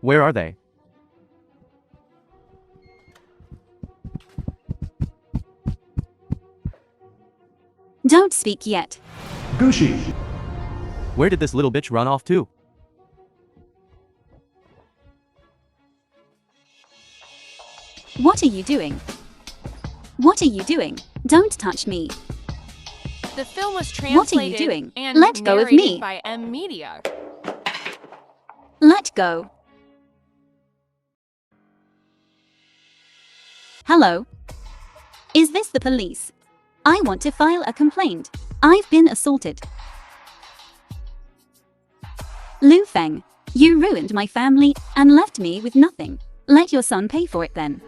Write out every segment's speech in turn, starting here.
Where are they? Don't speak yet. Gushi. Where did this little bitch run off to? What are you doing? What are you doing? Don't touch me. The film was What are you translated doing? and Let go of narrated me. by M Media. Let go. Hello? Is this the police? I want to file a complaint. I've been assaulted. Lu Feng, you ruined my family and left me with nothing. Let your son pay for it then.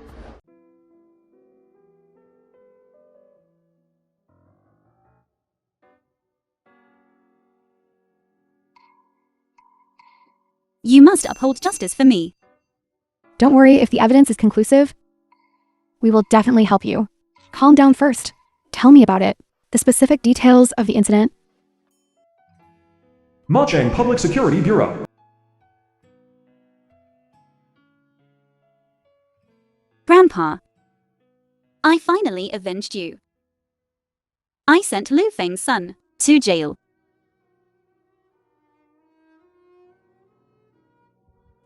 You must uphold justice for me. Don't worry if the evidence is conclusive. We will definitely help you. Calm down first. Tell me about it. The specific details of the incident. Machang Public Security Bureau. Grandpa, I finally avenged you. I sent Lu Feng's son to jail.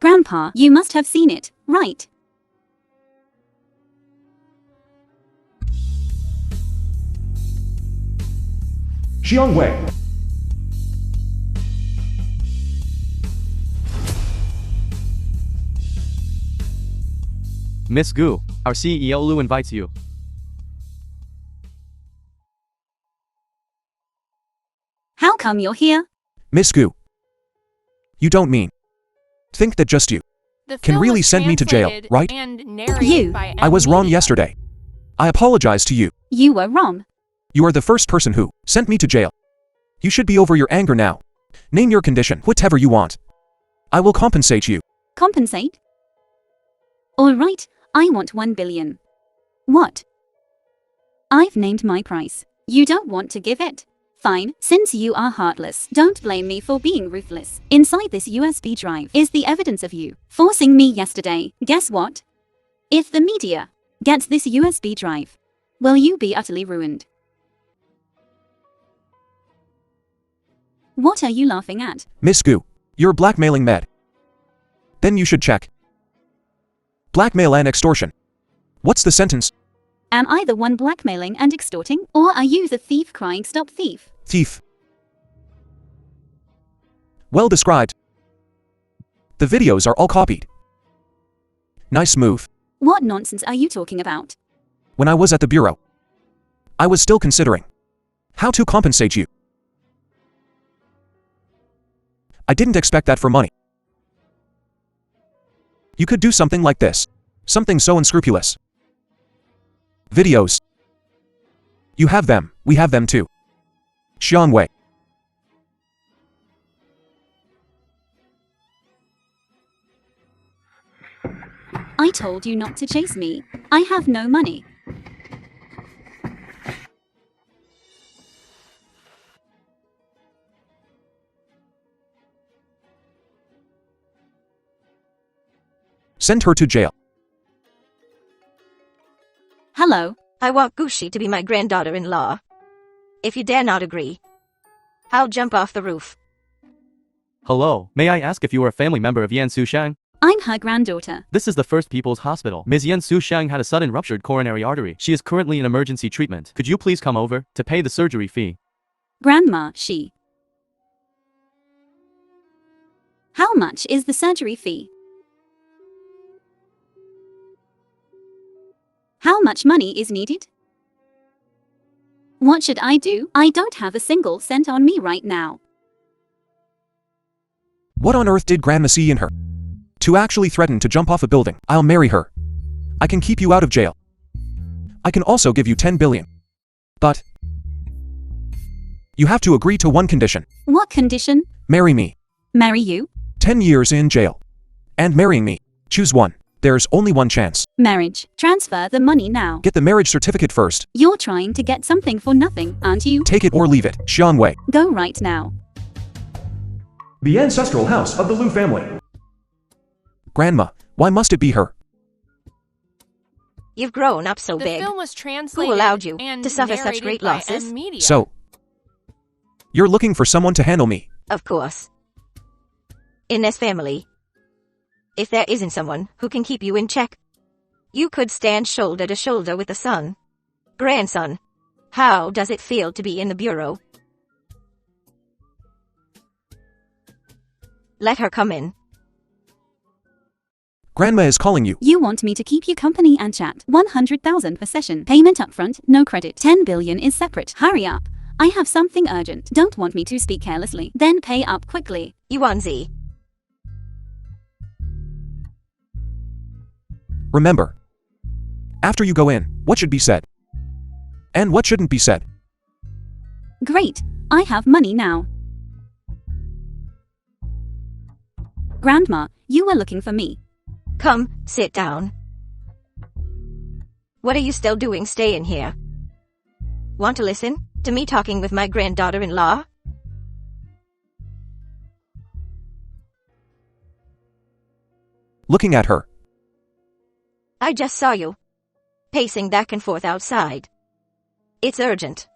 Grandpa, you must have seen it, right? Xiangwei. Miss Gu, our CEO Lu invites you. How come you're here? Miss Gu. You don't mean. Think that just you The can film really was send me to jail, translated right? and narrated You. by I was M wrong Media. yesterday. I apologize to you. You were wrong. You are the first person who sent me to jail. You should be over your anger now. Name your condition, whatever you want. I will compensate you. Compensate? Alright, I want 1 billion. What? I've named my price. You don't want to give it? Fine, since you are heartless, don't blame me for being ruthless. Inside this USB drive is the evidence of you forcing me yesterday. Guess what? If the media gets this USB drive, will you be utterly ruined? What are you laughing at? Miss Gu, you're blackmailing Med. Then you should check. Blackmail and extortion. What's the sentence? Am I the one blackmailing and extorting, or are you the thief crying stop thief? Thief. Well described. The videos are all copied. Nice move. What nonsense are you talking about? When I was at the bureau, I was still considering how to compensate you. I didn't expect that for money. You could do something like this. Something so unscrupulous. Videos. You have them, we have them too. Xiangwei. I told you not to chase me. I have no money. Send her to jail. Hello? I want Gushi to be my granddaughter-in-law. If you dare not agree, I'll jump off the roof. Hello, may I ask if you are a family member of Yan Sushang? I'm her granddaughter. This is the First People's Hospital. Ms. Yan Sushang had a sudden ruptured coronary artery. She is currently in emergency treatment. Could you please come over to pay the surgery fee? Grandma, she. How much is the surgery fee? How much money is needed? What should I do? I don't have a single cent on me right now. What on earth did Grandma see in her? To actually threaten to jump off a building. I'll marry her. I can keep you out of jail. I can also give you 10 billion. But you have to agree to one condition. What condition? Marry me. Marry you? 10 years in jail. And marrying me. Choose one. There's only one chance. Marriage. Transfer the money now. Get the marriage certificate first. You're trying to get something for nothing, aren't you? Take it or leave it. Xiangwei. Go right now. The ancestral house of the Lu family. Grandma, why must it be her? You've grown up so The big. film was translated Who allowed you and to suffer such narrated great by losses? Media. So, you're looking for someone to handle me. Of course. In this family, if there isn't someone who can keep you in check, you could stand shoulder to shoulder with a son. Grandson, how does it feel to be in the bureau? Let her come in. Grandma is calling you. You want me to keep you company and chat. 100,000 per session. Payment upfront, no credit. 10 billion is separate. Hurry up. I have something urgent. Don't want me to speak carelessly. Then pay up quickly. Yuanzi. Remember, after you go in, what should be said? And what shouldn't be said? Great. I have money now. Grandma, you were looking for me. Come, sit down. What are you still doing staying here? Want to listen to me talking with my granddaughter-in-law? Looking at her. I just saw you, pacing back and forth outside. It's urgent.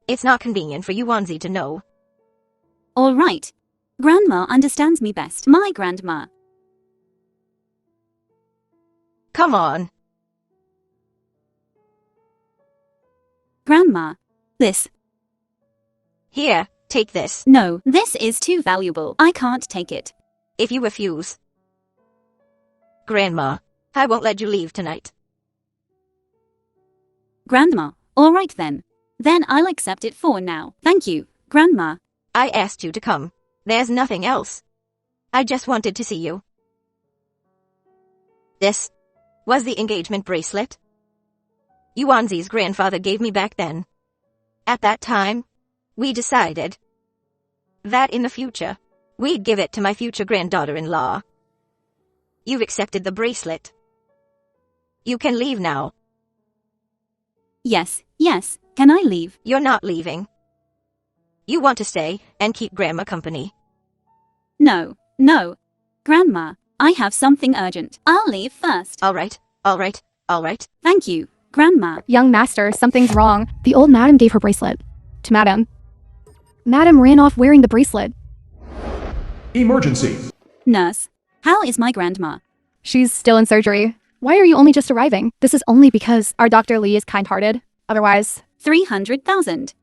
It's not convenient for Yuanzi to know. All right. Grandma understands me best. My grandma. Come on. Grandma. This. Here, take this. No, this is too valuable. I can't take it. If you refuse, Grandma, I won't let you leave tonight. Grandma. All right then. Then I'll accept it for now. Thank you, Grandma. I asked you to come. There's nothing else. I just wanted to see you. This was the engagement bracelet Yuanzi's grandfather gave me back then. At that time, we decided that in the future, we'd give it to my future granddaughter-in-law. You've accepted the bracelet. You can leave now. Yes, yes. Can I leave? You're not leaving. You want to stay and keep Grandma company. No, no. Grandma, I have something urgent. I'll leave first. All right, all right, all right. Thank you, Grandma. Young master, something's wrong. The old madam gave her bracelet to madam. Madam ran off wearing the bracelet. Emergency. Nurse, how is my grandma? She's still in surgery. Why are you only just arriving? This is only because our Dr. Lee is kind-hearted. Otherwise, 300,000.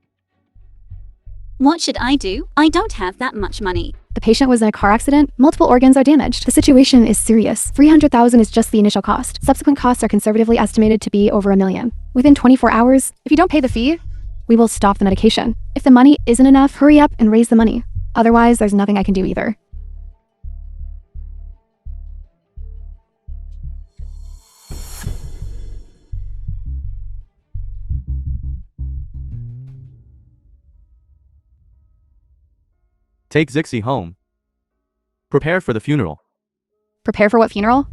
What should I do? I don't have that much money. the patient was in a car accident. Multiple organs are damaged. The situation is serious. 300,000 is just the initial cost. Subsequent costs are conservatively estimated to be over $1 million. Within 24 hours, if you don't pay the fee, we will stop the medication. If the money isn't enough, hurry up and raise the money. Otherwise, there's nothing I can do either. Take Zixi home. Prepare for the funeral. Prepare for what funeral?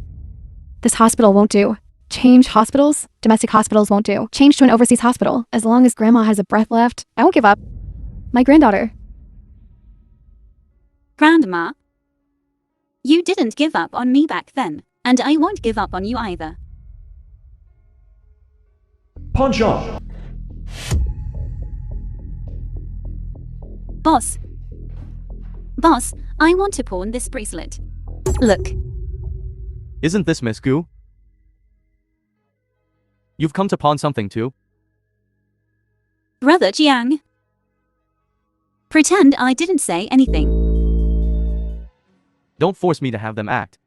This hospital won't do. Change hospitals? Domestic hospitals won't do. Change to an overseas hospital. As long as grandma has a breath left, I won't give up. My granddaughter. Grandma, you didn't give up on me back then, and I won't give up on you either. Punch up. Boss, I want to pawn this bracelet. Look, Isn't this Miss Gu? You've come to pawn something too? Brother Jiang. Pretend I didn't say anything. Don't force me to have them act.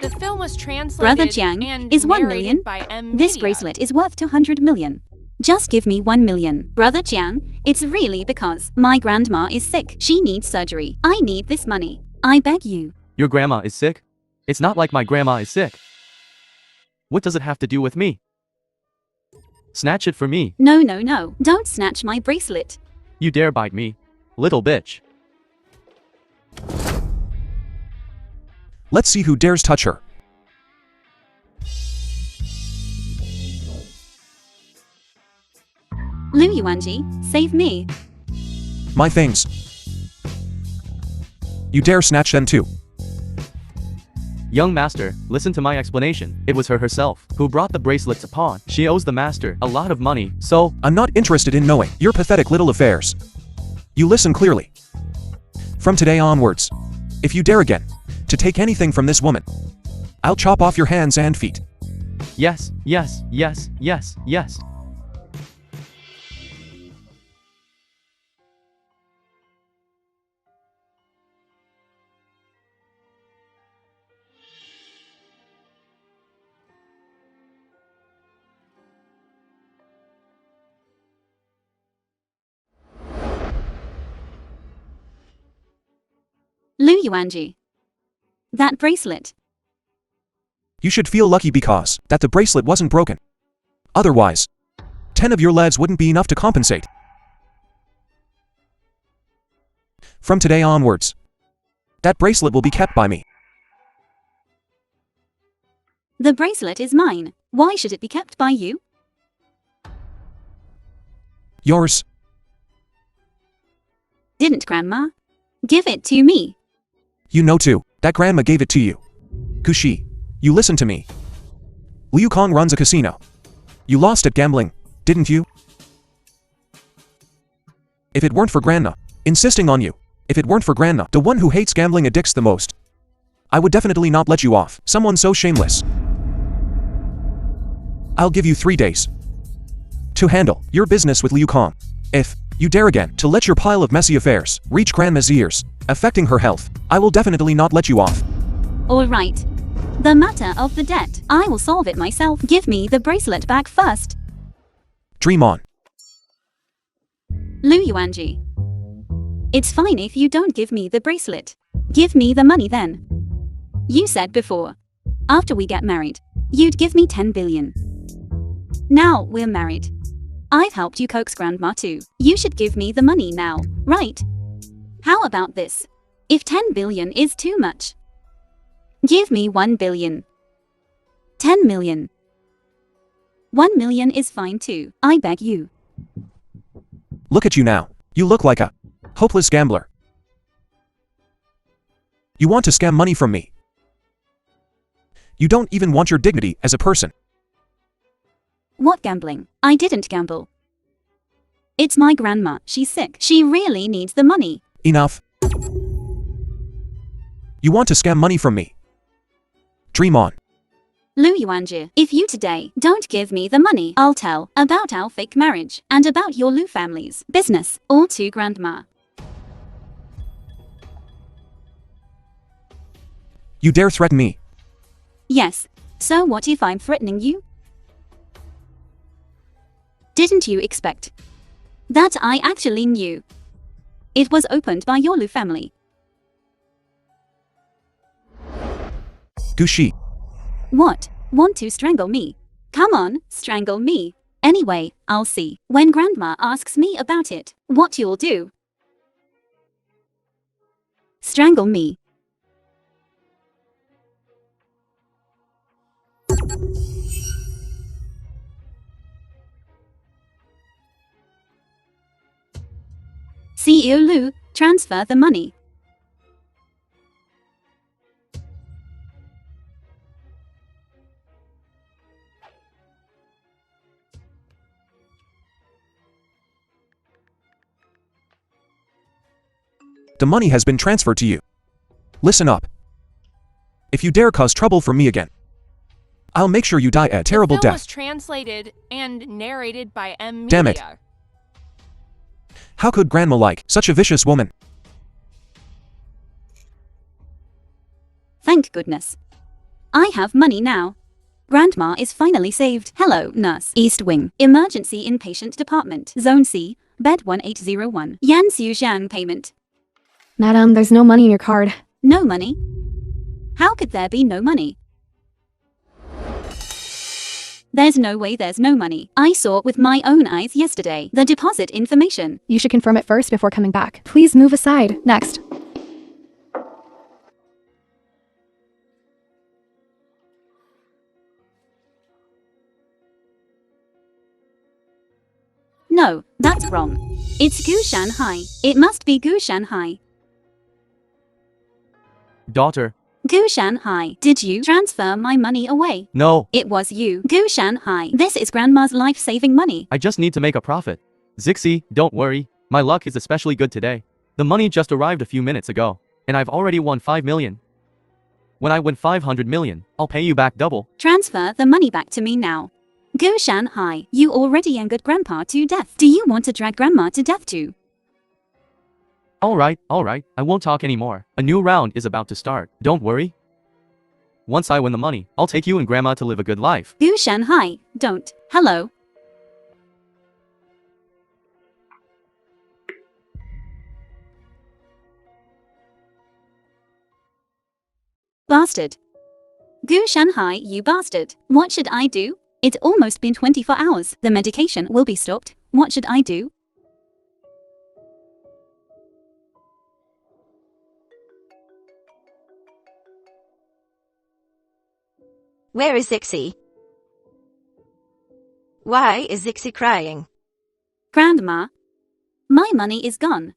The film was translated Brother Jiang and is 1 narrated million. by M. This Media. bracelet is worth 200 million. Just give me 1 million. Brother Jiang, it's really because my grandma is sick. She needs surgery. I need this money. I beg you. Your grandma is sick? It's not like my grandma is sick. What does it have to do with me? Snatch it for me. No, no, no. Don't snatch my bracelet. You dare bite me. Little bitch. Let's see who dares touch her. Lu Yuanji, save me. My things. You dare snatch them too. Young master, listen to my explanation. It was her herself who brought the bracelet to pawn. She owes the master a lot of money, so I'm not interested in knowing your pathetic little affairs. You listen clearly. From today onwards, if you dare again to take anything from this woman, I'll chop off your hands and feet. yes, yes, yes, yes, yes. Lu Yuanji. That bracelet. You should feel lucky because that the bracelet wasn't broken. Otherwise, 10 of your lives wouldn't be enough to compensate. From today onwards, that bracelet will be kept by me. The bracelet is mine. Why should it be kept by you? Yours. Didn't Grandma? Give it to me. You know too, that grandma gave it to you. Kushi, you listen to me. Liu Kong runs a casino. You lost at gambling, didn't you? If it weren't for grandma insisting on you, if it weren't for grandma, the one who hates gambling addicts the most, I would definitely not let you off. Someone so shameless. I'll give you 3 days to handle your business with Liu Kong. If you dare again to let your pile of messy affairs reach grandma's ears, affecting her health, I will definitely not let you off. All right. The matter of the debt, I will solve it myself. Give me the bracelet back first. Dream on. Lu Yuanji. It's fine if you don't give me the bracelet. Give me the money then. You said before, after we get married, you'd give me 10 billion. Now we're married. I've helped you coax Grandma too. You should give me the money now, right? How about this? If 10 billion is too much, give me 1 billion. 10 million. 1 million is fine too, I beg you. Look at you now. You look like a hopeless gambler. You want to scam money from me. You don't even want your dignity as a person. What gambling? I didn't gamble. It's my grandma, she's sick. She really needs the money. Enough. You want to scam money from me. Dream on. Lu Yuanji, if you today don't give me the money, I'll tell about our fake marriage and about your Lu family's business, all to Grandma. You dare threaten me? Yes, so what if I'm threatening you? Didn't you expect that I actually knew it was opened by your Lu family? Gushi. What? Want to strangle me? Come on, strangle me. Anyway, I'll see when Grandma asks me about it, what you'll do. Strangle me. CEO Lu, transfer the money. The money has been transferred to you. Listen up. If you dare cause trouble for me again, I'll make sure you die a terrible The film was death. translated and narrated by M. Media. Damn it. How could Grandma like such a vicious woman? Thank goodness. I have money now. Grandma is finally saved. Hello, nurse. East Wing. Emergency inpatient department. Zone C. Bed 1801. Yan Xiu Zhang payment. Madam, there's no money in your card. No money? How could there be no money? There's no way there's no money. I saw with my own eyes yesterday the deposit information. You should confirm it first before coming back. Please move aside. Next. No, that's wrong. It's Gu Shanhai. It must be Gu Shanhai. Daughter, Gu Shanhai, did you transfer my money away? No, It was you. Gu Shanhai, this is Grandma's life-saving money. I just need to make a profit. Zixi, don't worry. My luck is especially good today. The money just arrived a few minutes ago, and I've already won 5 million. When I win 500 million, I'll pay you back double. Transfer the money back to me now. Gu Shanhai, you already angered Grandpa to death. Do you want to drag Grandma to death too? Alright, I won't talk anymore. A new round is about to start. Don't worry. Once I win the money, I'll take you and Grandma to live a good life. Gu Shanhai, don't. Hello. Bastard. Gu Shanhai, you bastard. What should I do? It's almost been 24 hours. The medication will be stopped. What should I do? Where is Zixi? Why is Zixi crying? Grandma. My money is gone.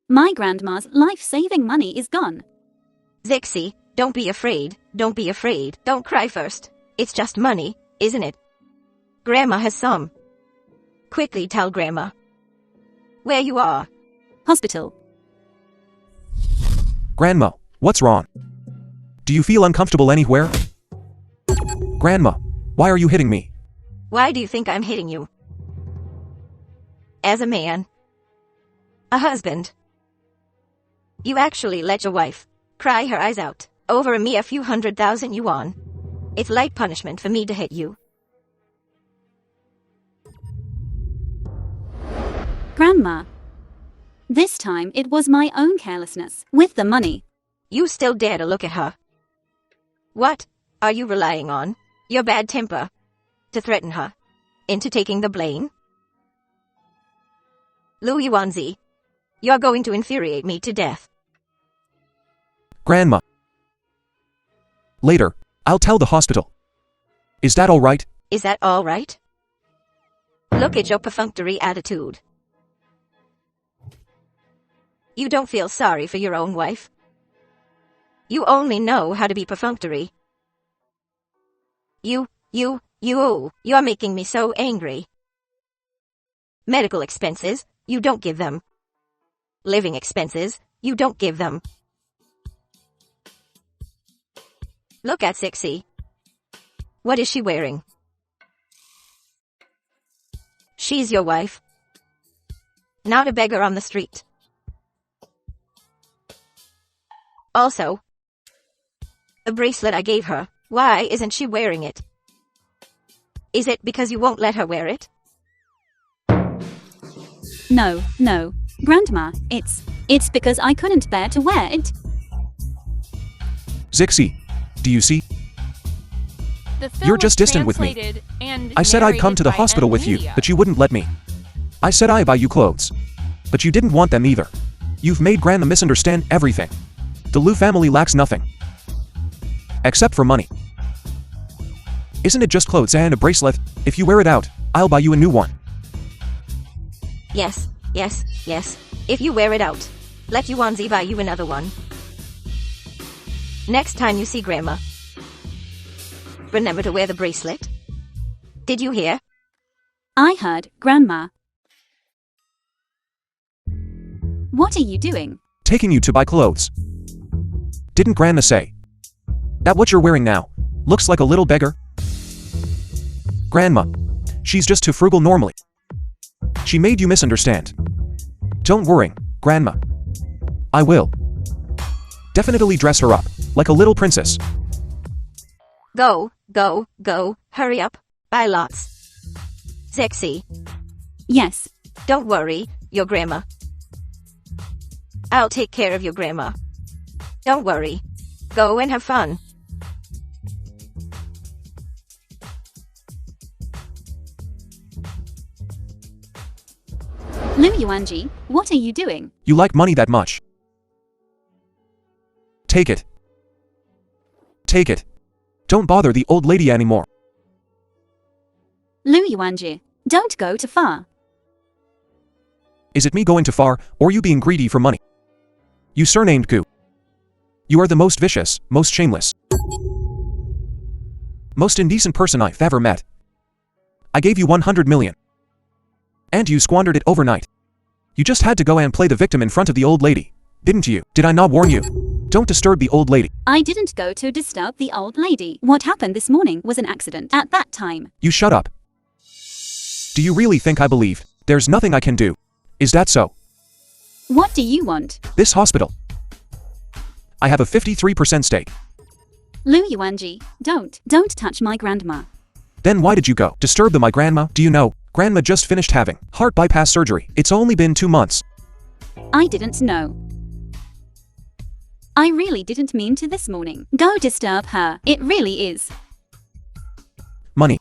My grandma's life-saving money is gone. Zixi, don't be afraid, don't be afraid. Don't cry first. It's just money, isn't it? Grandma has some. Quickly tell Grandma where you are. Hospital. Grandma, what's wrong? Do you feel uncomfortable anywhere? Grandma, why are you hitting me? Why do you think I'm hitting you? As a man, a husband, you actually let your wife cry her eyes out over a mere few 100,000 yuan. It's light punishment for me to hit you. Grandma. This time it was my own carelessness with the money. You still dare to look at her? What are you relying on? Your bad temper to threaten her into taking the blame? Lu Yuanzi, you're going to infuriate me to death. Grandma. Later, I'll tell the hospital. Is that all right? Is that all right? Look at your perfunctory attitude. You don't feel sorry for your own wife. You only know how to be perfunctory. You're making me so angry. Medical expenses, you don't give them. Living expenses, you don't give them. Look at Zixi. What is she wearing? She's your wife. Not a beggar on the street. Also, the bracelet I gave her, why isn't she wearing it? Is it because you won't let her wear it? No, Grandma, it's because I couldn't bear to wear it. Zixi, do you see? The film You're was just distant with me. translated and I said I'd come to the narrated by hospital with you, Media. but you wouldn't let me. I said I'd buy you clothes. But you didn't want them either. You've made Grandma misunderstand everything. The Lu family lacks nothing. Except for money. Isn't it just clothes and a bracelet? If you wear it out, I'll buy you a new one. Yes. If you wear it out, let Yuanzi buy you another one. Next time you see Grandma, remember to wear the bracelet. Did you hear? I heard, Grandma. What are you doing? Taking you to buy clothes. Didn't Grandma say that what you're wearing now looks like a little beggar? Grandma, she's just too frugal normally. She made you misunderstand. Don't worry, Grandma. I will definitely dress her up like a little princess. Go, hurry up, buy lots. Zixi, Yes, don't worry, your grandma. I'll take care of your grandma. Don't worry. Go and have fun. Lu Yuanji, what are you doing? You like money that much? Take it. Take it. Don't bother the old lady anymore. Lu Yuanji, don't go too far. Is it me going too far, or you being greedy for money? You surnamed Gu. You are the most vicious, most shameless, most indecent person I've ever met. I gave you 100 million. And you squandered it overnight. You just had to go and play the victim in front of the old lady, didn't you? Did I not warn you? Don't disturb the old lady. I didn't go to disturb the old lady. What happened this morning was an accident at that time. You shut up. Do you really think I believe there's nothing I can do? Is that so? What do you want? This hospital. I have a 53% stake. Lu Yuanji, don't touch my grandma. Then why did you go? Disturb my grandma? Do you know? Grandma just finished having heart bypass surgery. It's only been 2 months. I didn't know. I really didn't mean to this morning. Go disturb her. It really is. Money.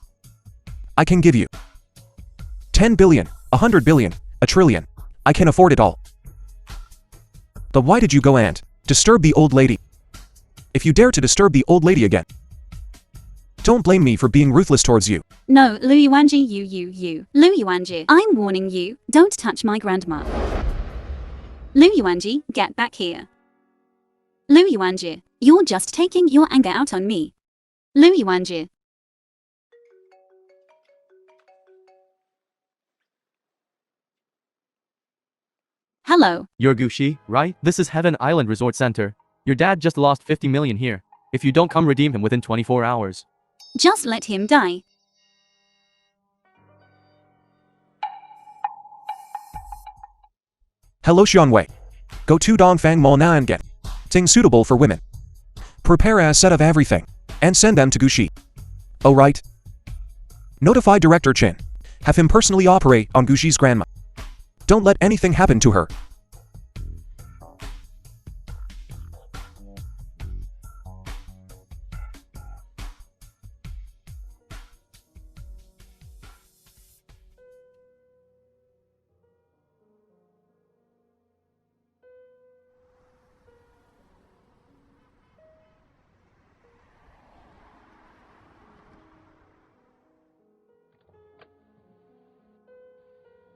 I can give you 10 billion, 100 billion, a trillion. I can afford it all. But why did you go and disturb the old lady? If you dare to disturb the old lady again, don't blame me for being ruthless towards you. No, Lu Yuanji, you. Lu Yuanji, I'm warning you, don't touch my grandma. Lu Yuanji, get back here. Lu Yuanji, you're just taking your anger out on me. Lu Yuanji. Hello. You're Gushi, right? This is Heaven Island Resort Center. Your dad just lost 50 million here. If you don't come redeem him within 24 hours. Just let him die. Hello Xianwei. Go to Dongfang Mall now and get things suitable for women. Prepare a set of everything and send them to Gushi. Oh right. Notify Director Chin. Have him personally operate on Gushi's grandma. Don't let anything happen to her.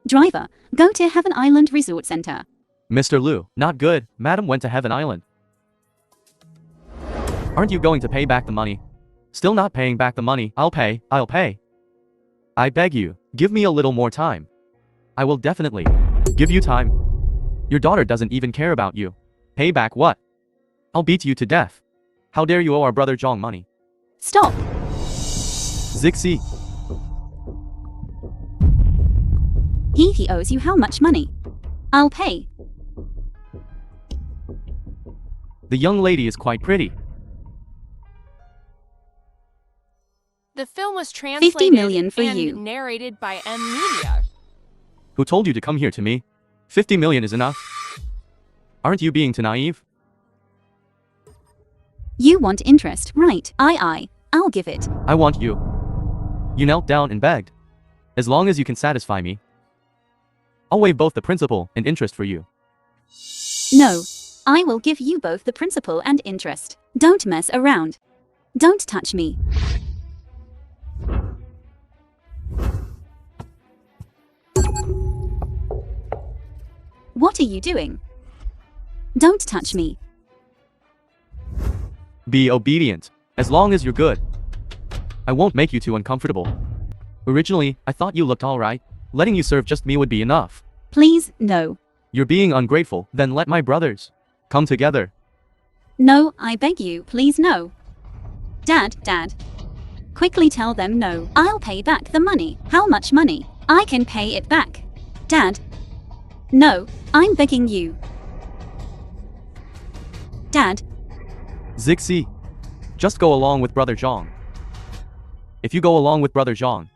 Driver, go to Heaven Island Resort Center. Mr. Lu, not good. Madam went to Heaven Island. Aren't you going to pay back the money? Still not paying back the money. I'll pay. I beg you, give me a little more time. I will definitely give you time. Your daughter doesn't even care about you. Pay back what? I'll beat you to death. How dare you owe our brother Zhong money? Stop. Zixi, He owes you how much money? I'll pay. the young lady is quite pretty. The film was translated 50 million for and you. narrated by M Media. Who told you to come here to me? 50 million is enough. Aren't you being too naive? You want interest, right? I'll give it. I want you. You knelt down and begged. As long as you can satisfy me, I'll waive both the principal and interest for you. No, I will give you both the principal and interest. Don't mess around. Don't touch me. What are you doing? Don't touch me. Be obedient, as long as you're good. I won't make you too uncomfortable. Originally, I thought you looked alright. Letting you serve just me would be enough. Please, no. You're being ungrateful, then let my brothers come together. No, I beg you, please no. Dad. Quickly tell them no. I'll pay back the money. How much money? I can pay it back. Dad. No, I'm begging you. Dad. Zixi, just go along with Brother Zhang. If you go along with Brother Zhang,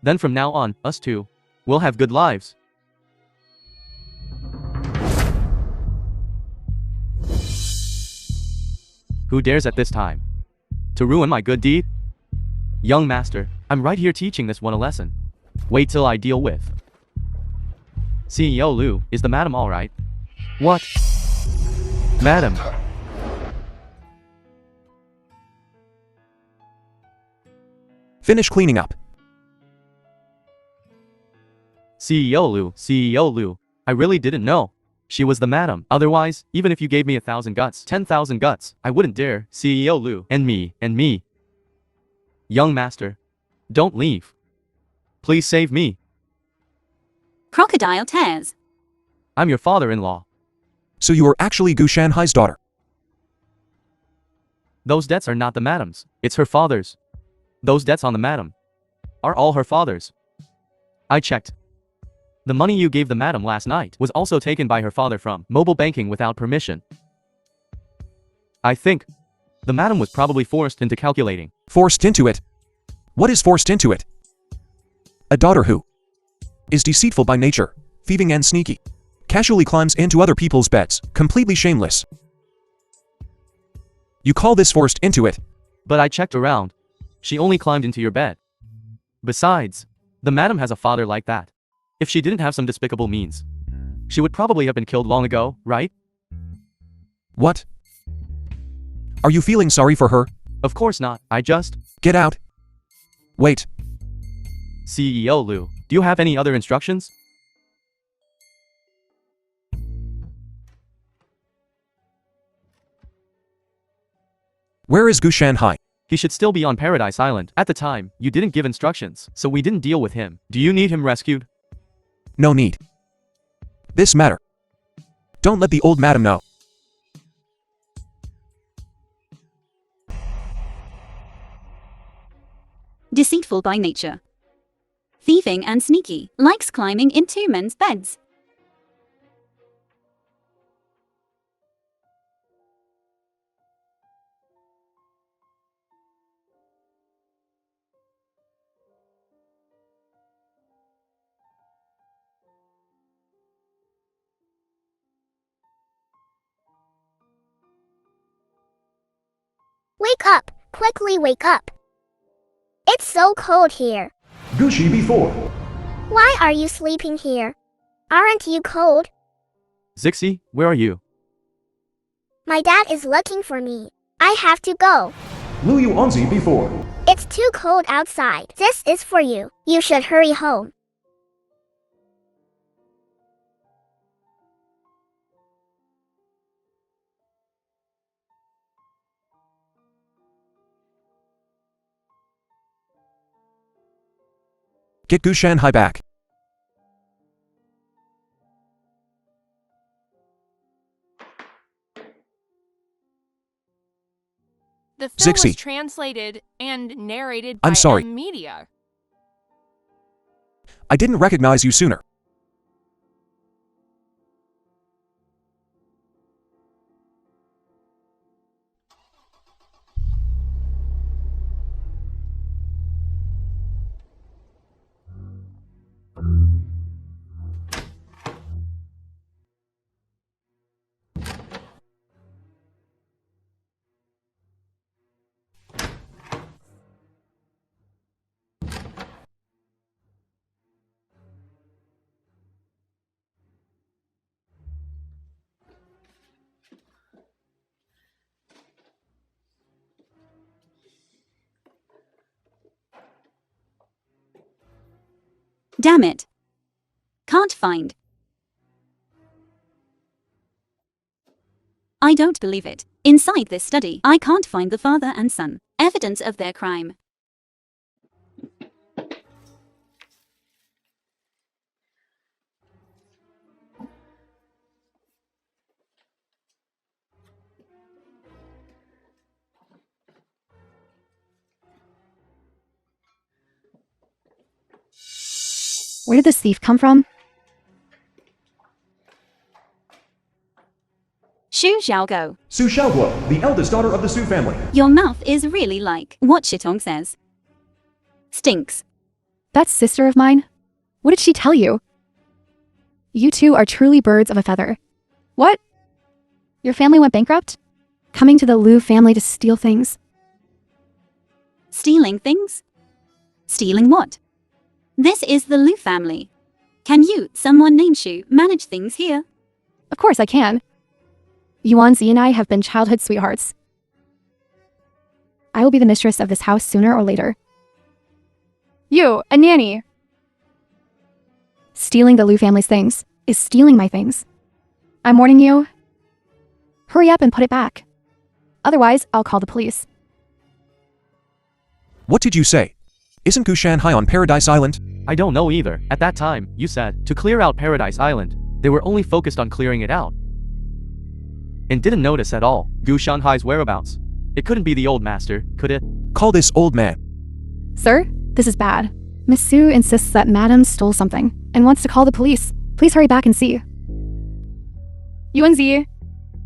then from now on, us two will have good lives. Who dares at this time to ruin my good deed? Young master, I'm right here teaching this one a lesson. Wait till I deal with. CEO Lu, is the madam alright? What? Madam. Finish cleaning up. CEO Lu, I really didn't know. She was the madam. Otherwise, even if you gave me 1,000 guts, 10,000 guts, I wouldn't dare. CEO Lu. And me. Young master. Don't leave. Please save me. Crocodile tears. I'm your father-in-law. So you are actually Gu Shanhai's daughter. Those debts are not the madam's. It's her father's. Those debts on the madam are all her father's. I checked. The money you gave the madam last night was also taken by her father from mobile banking without permission. I think the madam was probably forced into calculating. Forced into it? What is forced into it? A daughter who is deceitful by nature, thieving and sneaky, casually climbs into other people's beds, completely shameless. You call this forced into it? But I checked around. She only climbed into your bed. Besides, the madam has a father like that. If she didn't have some despicable means, she would probably have been killed long ago, right? What? Are you feeling sorry for her? Of course not. I just... Get out. Wait. CEO Lu, do you have any other instructions? Where is Gu Shanhai? He should still be on Paradise Island. At the time, you didn't give instructions, so we didn't deal with him. Do you need him rescued? No need. This matter. Don't let the old madam know. Deceitful by nature. Thieving and sneaky. Likes climbing into men's beds. Wake up! Quickly wake up! It's so cold here. Gucci before. Why are you sleeping here? Aren't you cold? Zixi, where are you? My dad is looking for me. I have to go. Lu Yuanzi before. It's too cold outside. This is for you. You should hurry home. Get Gu Shanhai back. The film Zixi. was translated and narrated by I'm sorry. Media. I didn't recognize you sooner. Damn it. Can't find. I don't believe it. Inside this study, I can't find the father and son. Evidence of their crime. Where did this thief come from? Xu Xiaogo. Su Xiaoguo, the eldest daughter of the Su family. Your mouth is really like what Shitong says. Stinks. That sister of mine? What did she tell you? You two are truly birds of a feather. What? Your family went bankrupt? Coming to the Lu family to steal things? Stealing things? Stealing what? This is the Lu family. Can you, someone named Xu, manage things here? Of course I can. Yuanzi and I have been childhood sweethearts. I will be the mistress of this house sooner or later. You, a nanny! Stealing the Lu family's things is stealing my things. I'm warning you. Hurry up and put it back. Otherwise, I'll call the police. What did you say? Isn't Gushan high on Paradise Island? I don't know either. At that time, you said, to clear out Paradise Island. They were only focused on clearing it out. And didn't notice at all Gu Shanghai's whereabouts. It couldn't be the old master, could it? Call this old man. Sir, this is bad. Miss Su insists that Madam stole something and wants to call the police. Please hurry back and see. Yuanzi,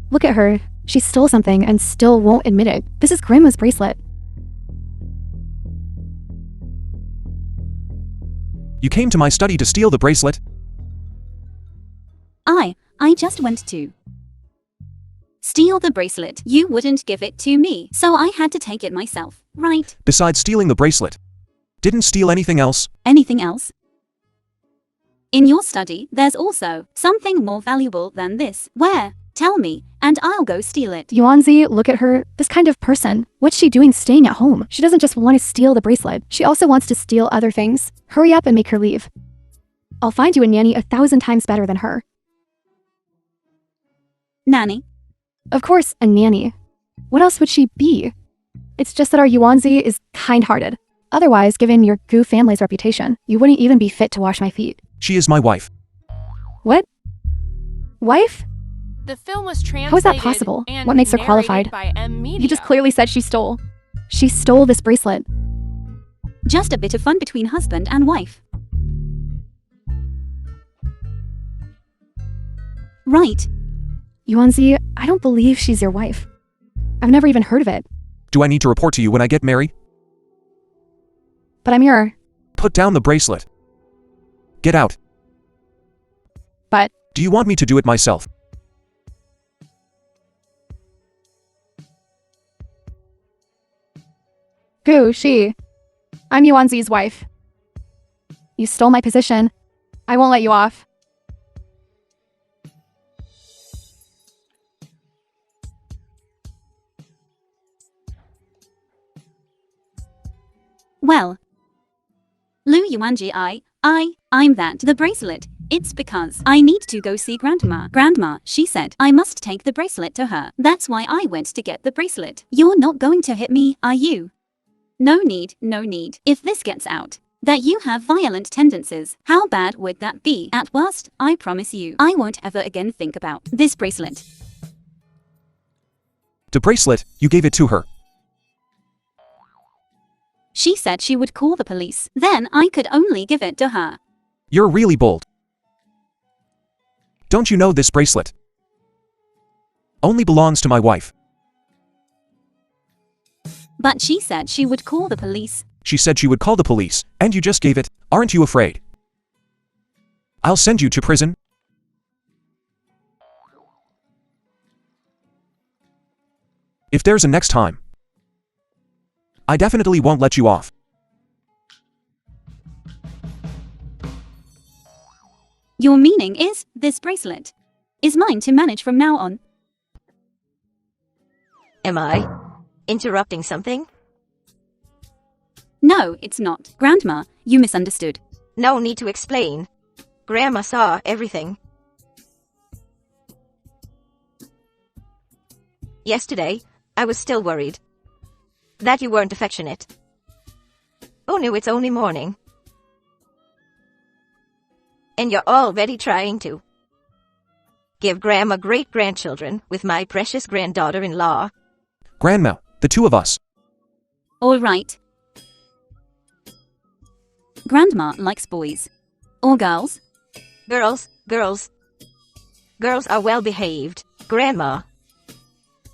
look at her. She stole something and still won't admit it. This is Grandma's bracelet. You came to my study to steal the bracelet? I just went to steal the bracelet. You wouldn't give it to me, so I had to take it myself, right? Besides stealing the bracelet, didn't steal anything else? Anything else? In your study, there's also something more valuable than this. Where? Tell me, and I'll go steal it. Yuanzi, look at her. This kind of person. What's she doing staying at home? She doesn't just want to steal the bracelet. She also wants to steal other things. Hurry up and make her leave. I'll find you a nanny 1,000 times better than her. Nanny? Of course, a nanny. What else would she be? It's just that our Yuanzi is kind-hearted. Otherwise, given your Gu family's reputation, you wouldn't even be fit to wash my feet. She is my wife. What? Wife? The film was translated. How is that possible? And What makes her narrated qualified? By M Media. You just clearly said she stole. She stole this bracelet. Just a bit of fun between husband and wife. Right. Yuanzi, I don't believe she's your wife. I've never even heard of it. Do I need to report to you when I get married? But I'm your... Put down the bracelet. Get out. But... Do you want me to do it myself? Gu, I'm Yuanzi's wife. You stole my position. I won't let you off. Well, Lu Yuanji, I'm that. The bracelet. It's because I need to go see Grandma. Grandma, she said, I must take the bracelet to her. That's why I went to get the bracelet. You're not going to hit me, are you? No need, no need. If this gets out, that you have violent tendencies, how bad would that be? At worst, I promise you, I won't ever again think about this bracelet. The bracelet, you gave it to her. She said she would call the police. Then I could only give it to her. You're really bold. Don't you know this bracelet only belongs to my wife? But she said she would call the police. She said she would call the police, and you just gave it. Aren't you afraid? I'll send you to prison. If there's a next time, I definitely won't let you off. Your meaning is, this bracelet is mine to manage from now on. Am I interrupting something? No, it's not. Grandma, you misunderstood. No need to explain. Grandma saw everything. Yesterday, I was still worried that you weren't affectionate. Oh no, it's only morning. And you're already trying to give Grandma great-grandchildren with my precious granddaughter-in-law. Grandma, the two of us. All right. Grandma likes boys. Or girls. Girls. Girls are well-behaved, Grandma.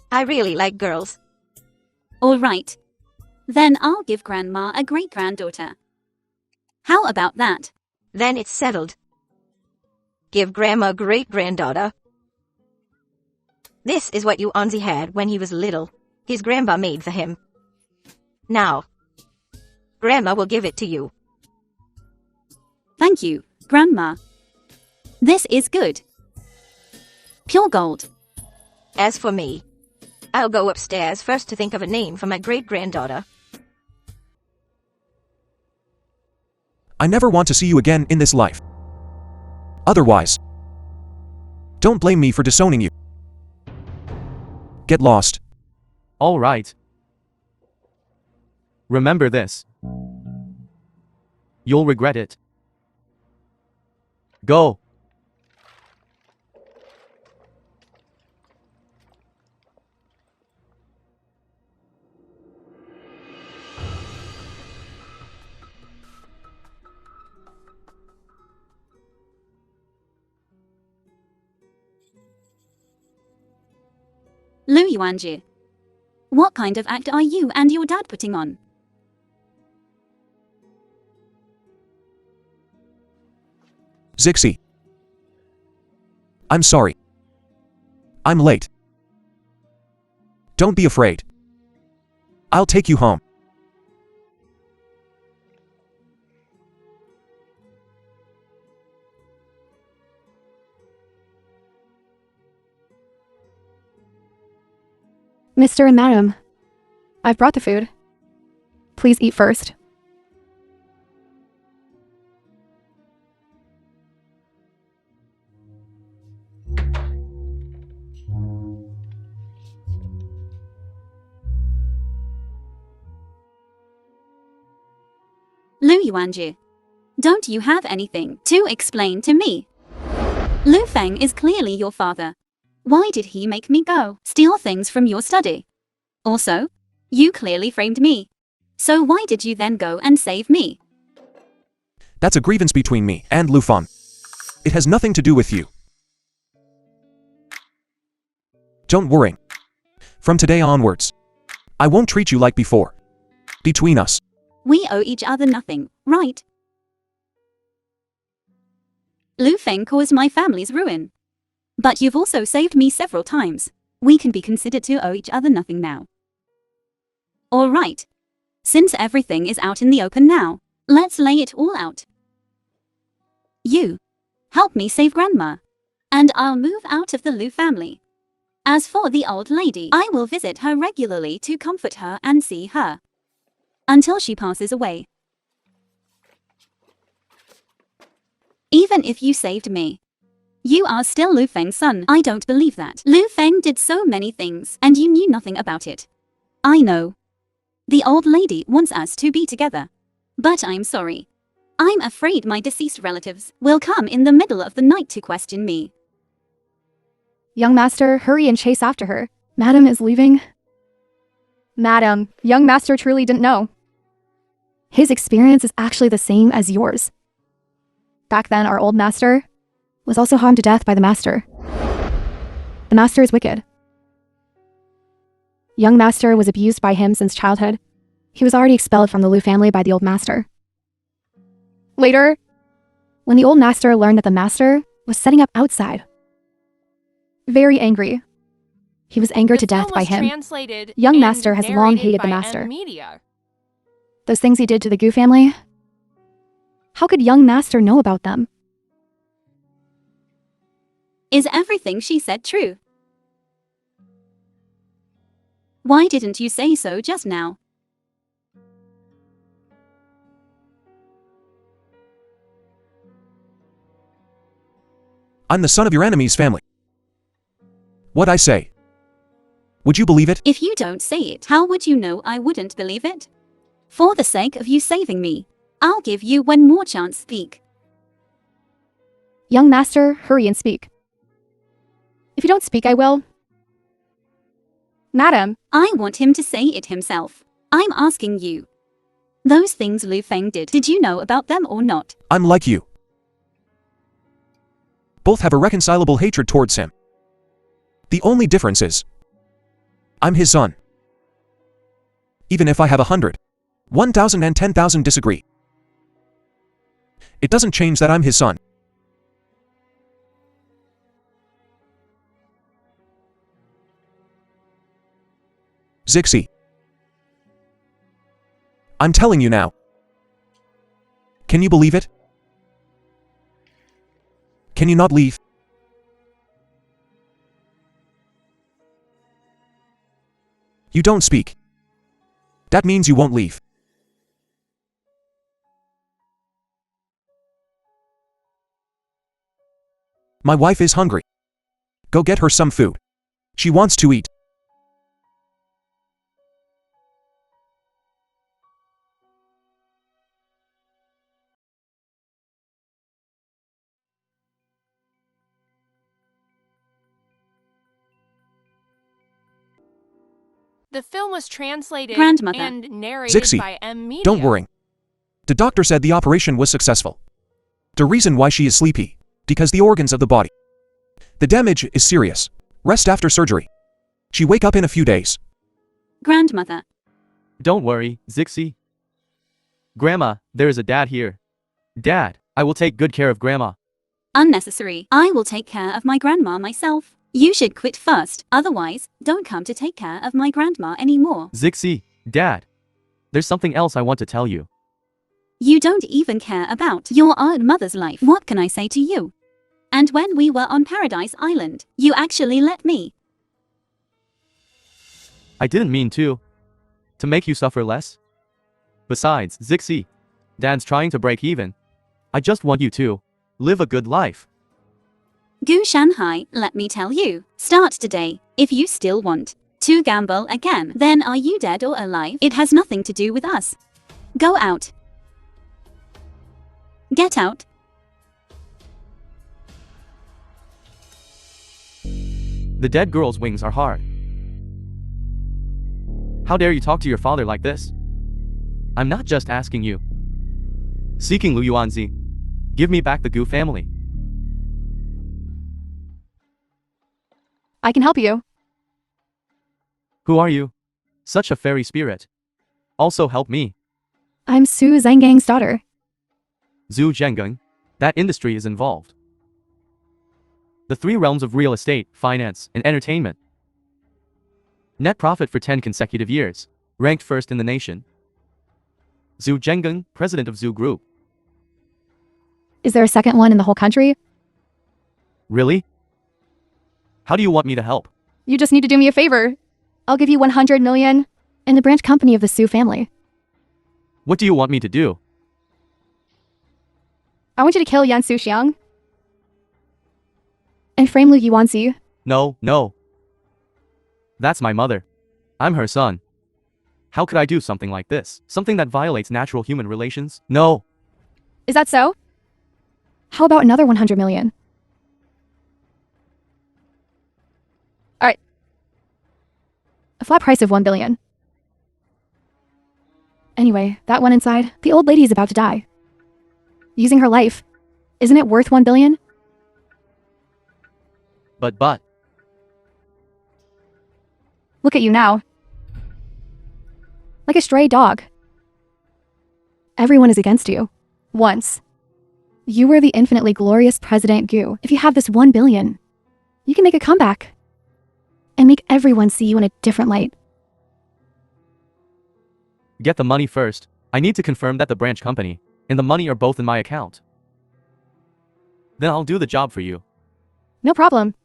I really like girls. All right. Then I'll give Grandma a great-granddaughter. How about that? Then it's settled. Give Grandma a great-granddaughter. This is what Yuanzi had when he was little. His grandma made for him. Now, Grandma will give it to you. Thank you, Grandma. This is good. Pure gold. As for me, I'll go upstairs first to think of a name for my great-granddaughter. I never want to see you again in this life. Otherwise, Don't blame me for disowning you. Get lost. All right. Remember this. You'll regret it. Go. Lu Yuanji. What kind of act are you and your dad putting on? Zixi. I'm sorry. I'm late. Don't be afraid. I'll take you home. Mr. and Madam, I've brought the food. Please eat first. Lu Yuanji. Don't you have anything to explain to me? Lu Feng is clearly your father. Why did he make me go steal things from your study? Also, you clearly framed me. So why did you then go and save me? That's a grievance between me and Lu Fan. It has nothing to do with you. Don't worry. From today onwards, I won't treat you like before. Between us, We owe each other nothing, right? Lu Feng caused my family's ruin. But you've also saved me several times. We can be considered to owe each other nothing now. All right. Since everything is out in the open now, let's lay it all out. You help me save Grandma, and I'll move out of the Lu family. As for the old lady, I will visit her regularly to comfort her and see her until she passes away. Even if you saved me, you are still Lu Feng's son. I don't believe that. Lu Feng did so many things, and you knew nothing about it. I know. The old lady wants us to be together. But I'm sorry. I'm afraid my deceased relatives will come in the middle of the night to question me. Young master, hurry and chase after her. Madam is leaving. Madam, young master truly didn't know. His experience is actually the same as yours. Back then, our old master was also harmed to death by the master. The master is wicked. Young master was abused by him since childhood. He was already expelled from the Lu family by the old master. Later, when the old master learned that the master was setting up outside, very angry, he was angered to death by him. Young master has long hated the master. Those things he did to the Gu family, how could young master know about them? Is everything she said true? Why didn't you say so just now? I'm the son of your enemy's family. What I say, would you believe it? If you don't say it, how would you know I wouldn't believe it? For the sake of you saving me, I'll give you one more chance. Speak. Young master, hurry and speak. If you don't speak, I will. Madam, I want him to say it himself. I'm asking you. Those things Lu Feng did you know about them or not? I'm like you. Both have irreconcilable hatred towards him. The only difference is, I'm his son. Even if I have 100, 1,000 and 10,000 disagree, it doesn't change that I'm his son. Zixi. I'm telling you now. Can you believe it? Can you not leave? You don't speak. That means you won't leave. My wife is hungry. Go get her some food. She wants to eat. The film was translated Grandmother. and narrated Zixi, by M. Media. Don't worry. The doctor said the operation was successful. The reason why she is sleepy, because the organs of the body. The damage is serious. Rest after surgery. She wake up in a few days. Grandmother. Don't worry, Zixi. Grandma, there is a dad here. Dad, I will take good care of Grandma. Unnecessary. I will take care of my grandma myself. You should quit first, otherwise, don't come to take care of my grandma anymore. Zixi, Dad. There's something else I want to tell you. You don't even care about your own mother's life. What can I say to you? And when we were on Paradise Island, you actually let me. I didn't mean to. To make you suffer less. Besides, Zixi, Dad's trying to break even. I just want you to live a good life. Gu Shanghai, let me tell you. Start today. If you still want to gamble again, then are you dead or alive? It has nothing to do with us. Go out. Get out. The dead girl's wings are hard. How dare you talk to your father like this? I'm not just asking you. Seeking Lu Yuanzi. Give me back the Gu family. I can help you. Who are you? Such a fairy spirit. Also help me. I'm Su Zhangang's daughter. Zhu Zhengang. That industry is involved. The three realms of real estate, finance, and entertainment. Net profit for 10 consecutive years. Ranked first in the nation. Zhu Zhengang, president of Zhu Group. Is there a second one in the whole country? Really? How do you want me to help? You just need to do me a favor. I'll give you 100 million in the branch company of the Su family. What do you want me to do? I want you to kill Yan Suxiang and frame Lu Yuanzi. No, no. That's my mother. I'm her son. How could I do something like this? Something that violates natural human relations? No. Is that so? How about another 100 million? Alright. A flat price of 1 billion. Anyway, that one inside, the old lady is about to die. Using her life. Isn't it worth 1 billion? But. Look at you now. Like a stray dog. Everyone is against you. Once. You were the infinitely glorious President Gu. If you have this 1 billion, you can make a comeback. And make everyone see you in a different light. Get the money first. I need to confirm that the branch company and the money are both in my account. Then I'll do the job for you. No problem.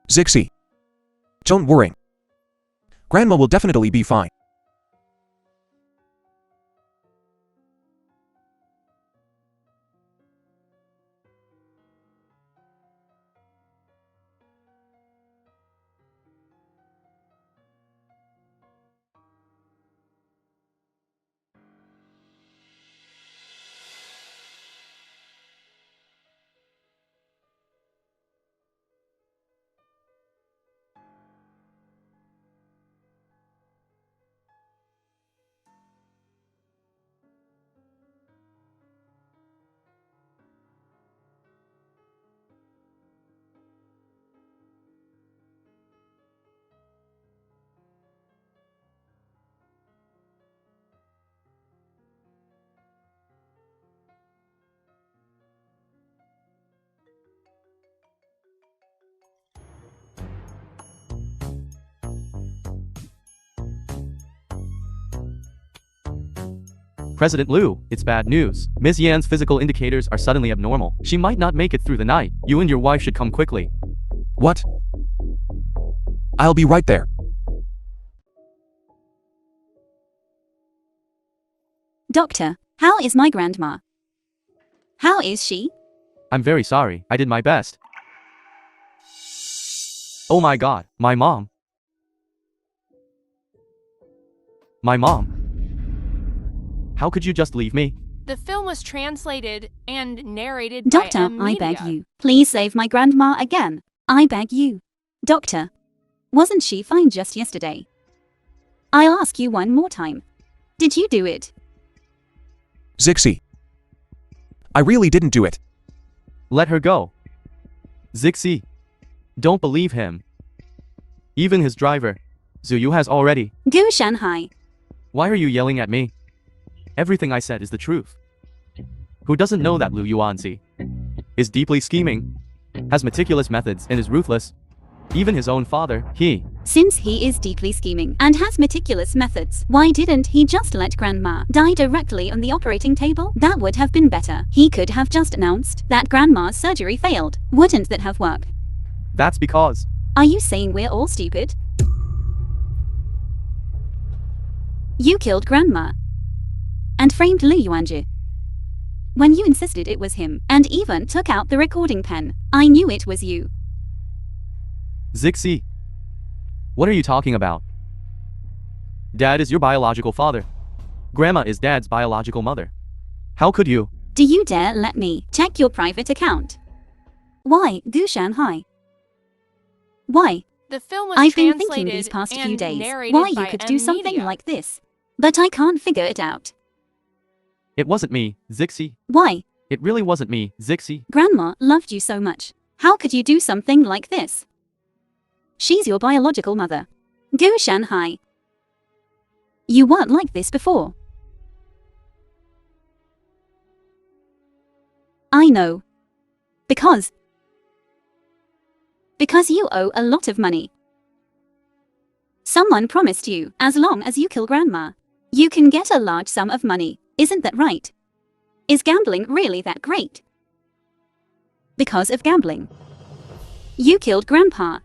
Zixi. Don't worry. Grandma will definitely be fine. President Liu, it's bad news. Ms. Yan's physical indicators are suddenly abnormal. She might not make it through the night. You and your wife should come quickly. What? I'll be right there. Doctor, how is my grandma? How is she? I'm very sorry, I did my best. Oh my god, my mom. My mom. How could you just leave me? The film was translated and narrated Doctor, by I beg Amelia. you. Please save my grandma again. I beg you. Doctor, wasn't she fine just yesterday? I'll ask you one more time. Did you do it? Zixi. I really didn't do it. Let her go. Zixi. Don't believe him. Even his driver, Zuyu, has already. Go Shanghai. Why are you yelling at me? Everything I said is the truth. Who doesn't know that Lu Yuanzi is deeply scheming, has meticulous methods, and is ruthless? Even his own father, Since he is deeply scheming and has meticulous methods, why didn't he just let Grandma die directly on the operating table? That would have been better. He could have just announced that Grandma's surgery failed. Wouldn't that have worked? That's because. Are you saying we're all stupid? You killed Grandma and framed Lu Yuanji. When you insisted it was him and even took out the recording pen, I knew it was you. Zixi. What are you talking about? Dad is your biological father. Grandma is Dad's biological mother. How could you? Do you dare let me check your private account? Why, Gu Shanhai? Why? The film was I've been translated thinking these past few and days narrated why you by could do something Amelia. like this. But I can't figure it out. It wasn't me, Zixi. Why? It really wasn't me, Zixi. Grandma loved you so much. How could you do something like this? She's your biological mother. Go Shanghai. You weren't like this before. I know. Because you owe a lot of money. Someone promised you, as long as you kill Grandma, you can get a large sum of money. Isn't that right? Is gambling really that great? Because of gambling. You killed Grandpa.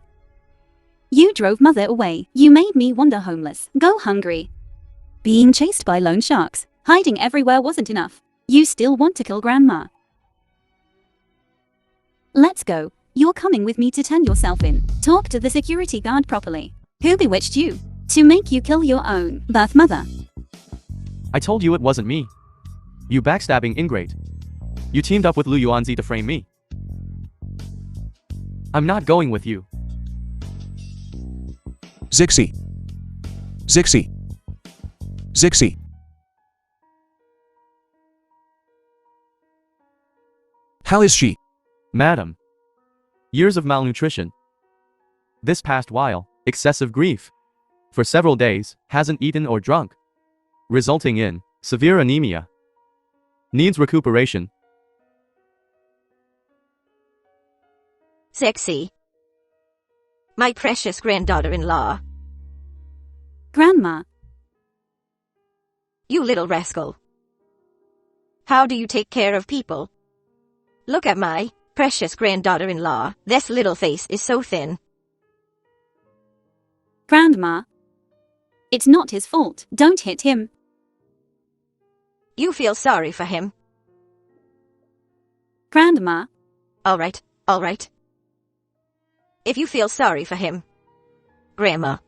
You drove Mother away. You made me wander homeless, go hungry. Being chased by loan sharks, hiding everywhere wasn't enough. You still want to kill Grandma. Let's go. You're coming with me to turn yourself in. Talk to the security guard properly. Who bewitched you to make you kill your own birth mother? I told you it wasn't me. You backstabbing ingrate. You teamed up with Lu Yuanzi to frame me. I'm not going with you. Zixi. Zixi. Zixi. How is she? Madam. Years of malnutrition. This past while, excessive grief. For several days, hasn't eaten or drunk. Resulting in severe anemia. Needs recuperation. Sexy. My precious granddaughter-in-law. Grandma. You little rascal. How do you take care of people? Look at my precious granddaughter-in-law. This little face is so thin. Grandma. It's not his fault. Don't hit him. You feel sorry for him. Grandma. All right, all right. If you feel sorry for him, Grandma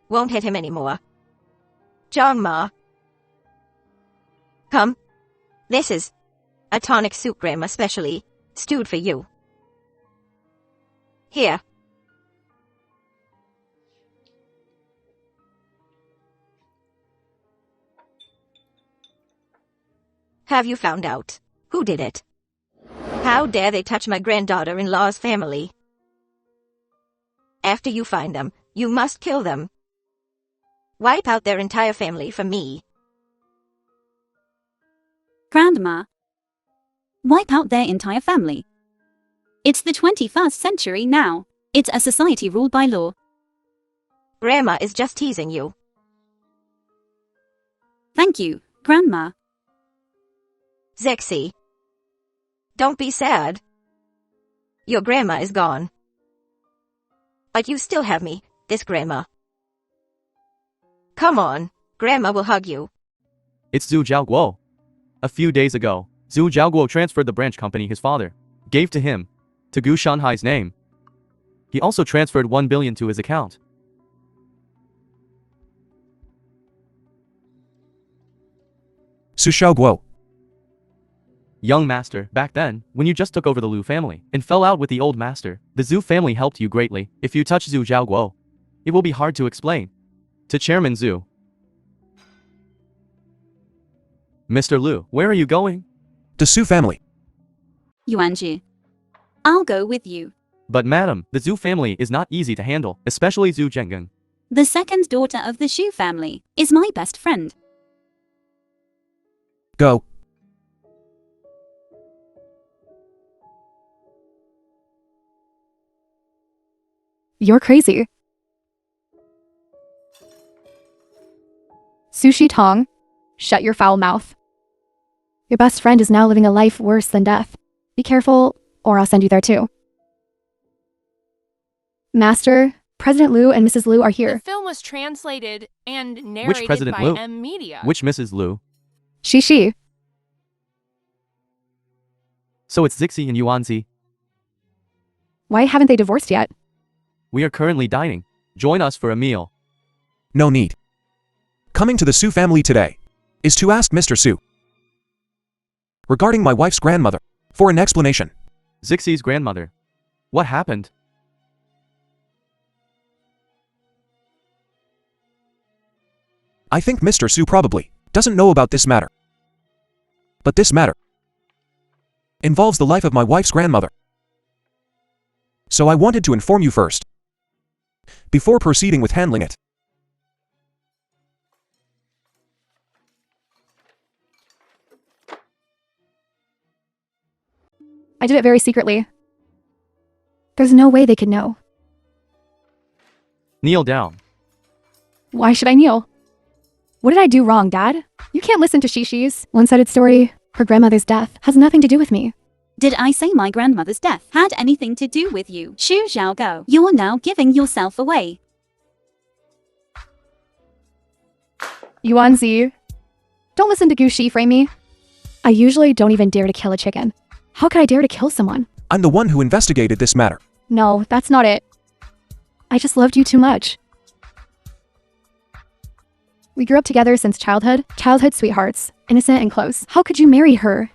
won't hit him anymore. Zhangma. Come. This is a tonic soup Grandma specially stewed for you. Here. Have you found out who did it? How dare they touch my granddaughter-in-law's family? After you find them, you must kill them. Wipe out their entire family for me. Grandma. Wipe out their entire family. It's the 21st century now. It's a society ruled by law. Grandma is just teasing you. Thank you, Grandma. Zexi. Don't be sad. Your grandma is gone. But you still have me, this grandma. Come on, Grandma will hug you. It's Zhu Jiaoguo. A few days ago, Zhu Zhaoguo transferred the branch company his father gave to him to Gu Shanhai's name. He also transferred 1 billion to his account. Su Xiaoguo. Young master, back then, when you just took over the Lu family and fell out with the old master, the Zhu family helped you greatly. If you touch Zhu Zhaoguo, it will be hard to explain. To Chairman Zhu. Mr. Lu, where are you going? The Su family. Yuanji. I'll go with you. But madam, the Zhu family is not easy to handle, especially Zhu Zhenggen. The second daughter of the Shu family is my best friend. Go. You're crazy. Sushi Tong, shut your foul mouth. Your best friend is now living a life worse than death. Be careful, or I'll send you there too. Master, President Lu and Mrs. Lu are The here. film was translated and narrated President by Lu? M Media. Which Mrs. Lu? She. So it's Zixi and Yuanzi. Why haven't they divorced yet? We are currently dining. Join us for a meal. No need. Coming to the Su family today is to ask Mr. Su regarding my wife's grandmother for an explanation. Zixi's grandmother. What happened? I think Mr. Su probably doesn't know about this matter. But this matter involves the life of my wife's grandmother. So I wanted to inform you first, before proceeding with handling it. I did it very secretly. There's no way they could know. Kneel down. Why should I kneel? What did I do wrong, Dad? You can't listen to Shishi's one-sided story. Her grandmother's death has nothing to do with me. Did I say my grandmother's death had anything to do with you? Shu Zhaoguo, you're now giving yourself away. Yuanzi, don't listen to Gushi frame me. I usually don't even dare to kill a chicken. How could I dare to kill someone? I'm the one who investigated this matter. No, that's not it. I just loved you too much. We grew up together since childhood sweethearts, innocent and close. How could you marry her?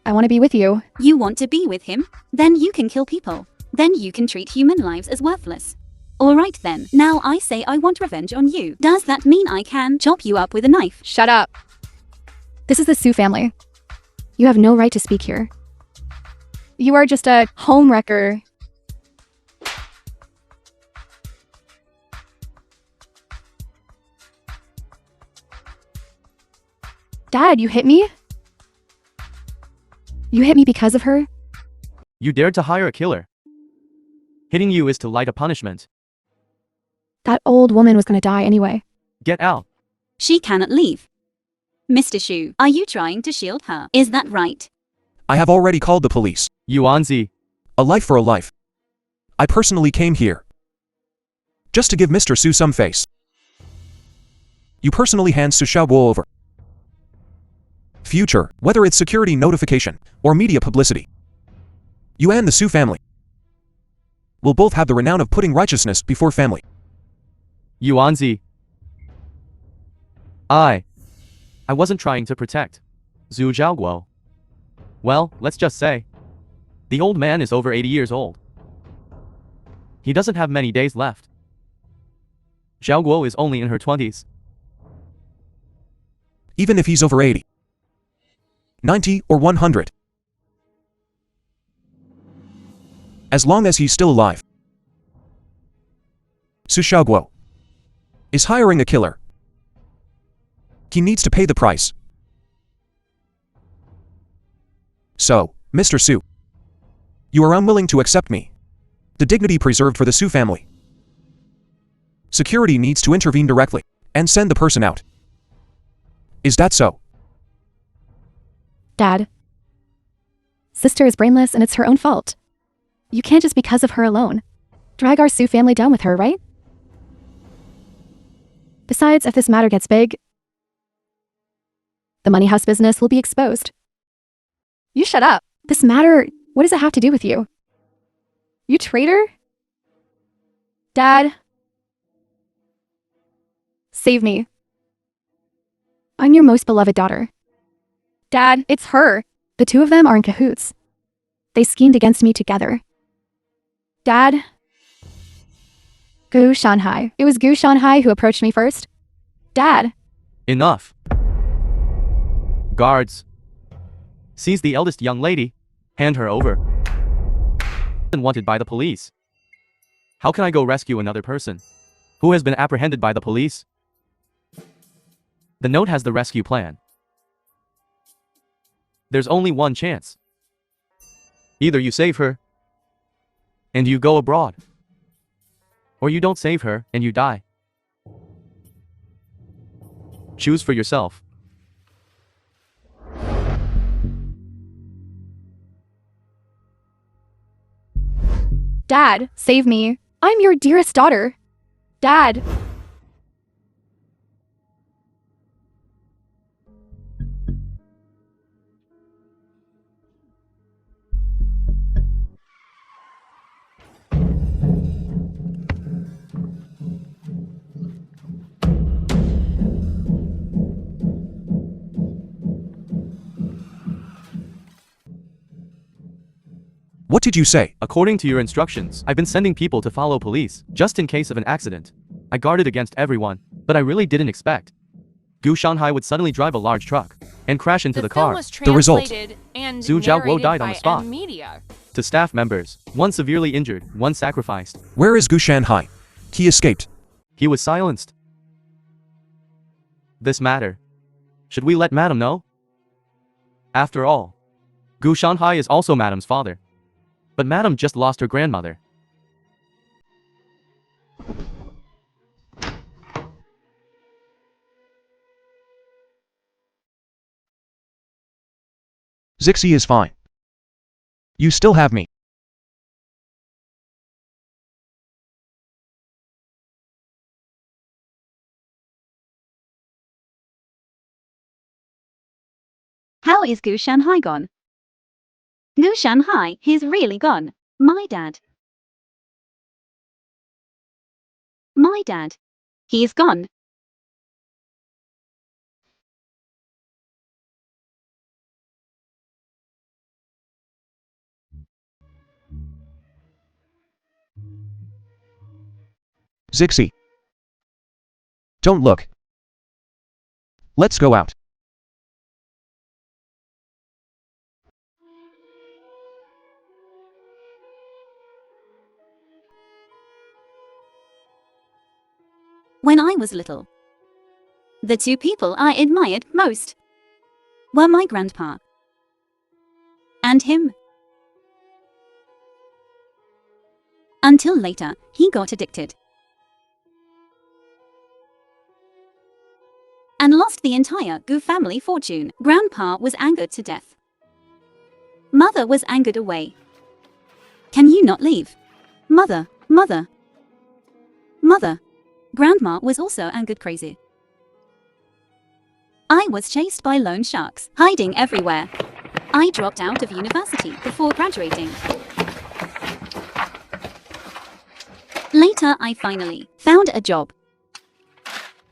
I want to be with you. You want to be with him? Then you can kill people. Then you can treat human lives as worthless. Alright then, now I say I want revenge on you. Does that mean I can chop you up with a knife? Shut up. This is the Su family. You have no right to speak here. You are just a homewrecker. Dad, you hit me? You hit me because of her? You dared to hire a killer. Hitting you is too light a punishment. That old woman was gonna die anyway. Get out. She cannot leave. Mr. Shu, are you trying to shield her? Is that right? I have already called the police. Yuanzi. A life for a life. I personally came here just to give Mr. Su some face. You personally hand Su Xiaoguo over. Future, whether it's security notification or media publicity, you and the Su family will both have the renown of putting righteousness before family. Yuanzi. I wasn't trying to protect Zhu Zhaoguo. Well, let's just say, the old man is over 80 years old. He doesn't have many days left. Zhaoguo is only in her 20s. Even if he's over 80, 90 or 100. As long as he's still alive. Su Xiaoguo is hiring a killer. He needs to pay the price. So, Mr. Su, you are unwilling to accept me. The dignity preserved for the Su family. Security needs to intervene directly and send the person out. Is that so? Dad. Sister is brainless and it's her own fault. You can't just because of her alone drag our Su family down with her, right? Besides, if this matter gets big, the money house business will be exposed. You shut up. This matter, what does it have to do with you? You traitor? Dad? Save me. I'm your most beloved daughter. Dad, it's her. The two of them are in cahoots. They schemed against me together. Dad? Gu Shanhai. It was Gu Shanhai who approached me first. Dad. Enough. Guards. Seize the eldest young lady. Hand her over. And wanted by the police. How can I go rescue another person who has been apprehended by the police? The note has the rescue plan. There's only one chance. Either you save her and you go abroad, or you don't save her and you die. Choose for yourself. Dad, save me. I'm your dearest daughter. Dad. What did you say? According to your instructions, I've been sending people to follow police, just in case of an accident. I guarded against everyone, but I really didn't expect Gu Shanhai would suddenly drive a large truck and crash into the car. The result. And Zhu Jiaoguo narrated died on by the spot. Media. To staff members, one severely injured, one sacrificed. Where is Gu Shanhai? He escaped. He was silenced. This matter. Should we let Madam know? After all, Gu Shanhai is also Madam's father. But Madam just lost her grandmother. Zixi is fine. You still have me. How is Gu Shanhai gone? Gu Shanhai, he's really gone. My dad. My dad. He's gone. Zixi. Don't look. Let's go out. When I was little, the two people I admired most were my grandpa and him. Until later, he got addicted and lost the entire Gu family fortune. Grandpa was angered to death. Mother was angered away. Can you not leave? Mother, mother, mother. Grandma was also angered crazy. I was chased by loan sharks, hiding everywhere. I dropped out of university before graduating. Later, I finally found a job.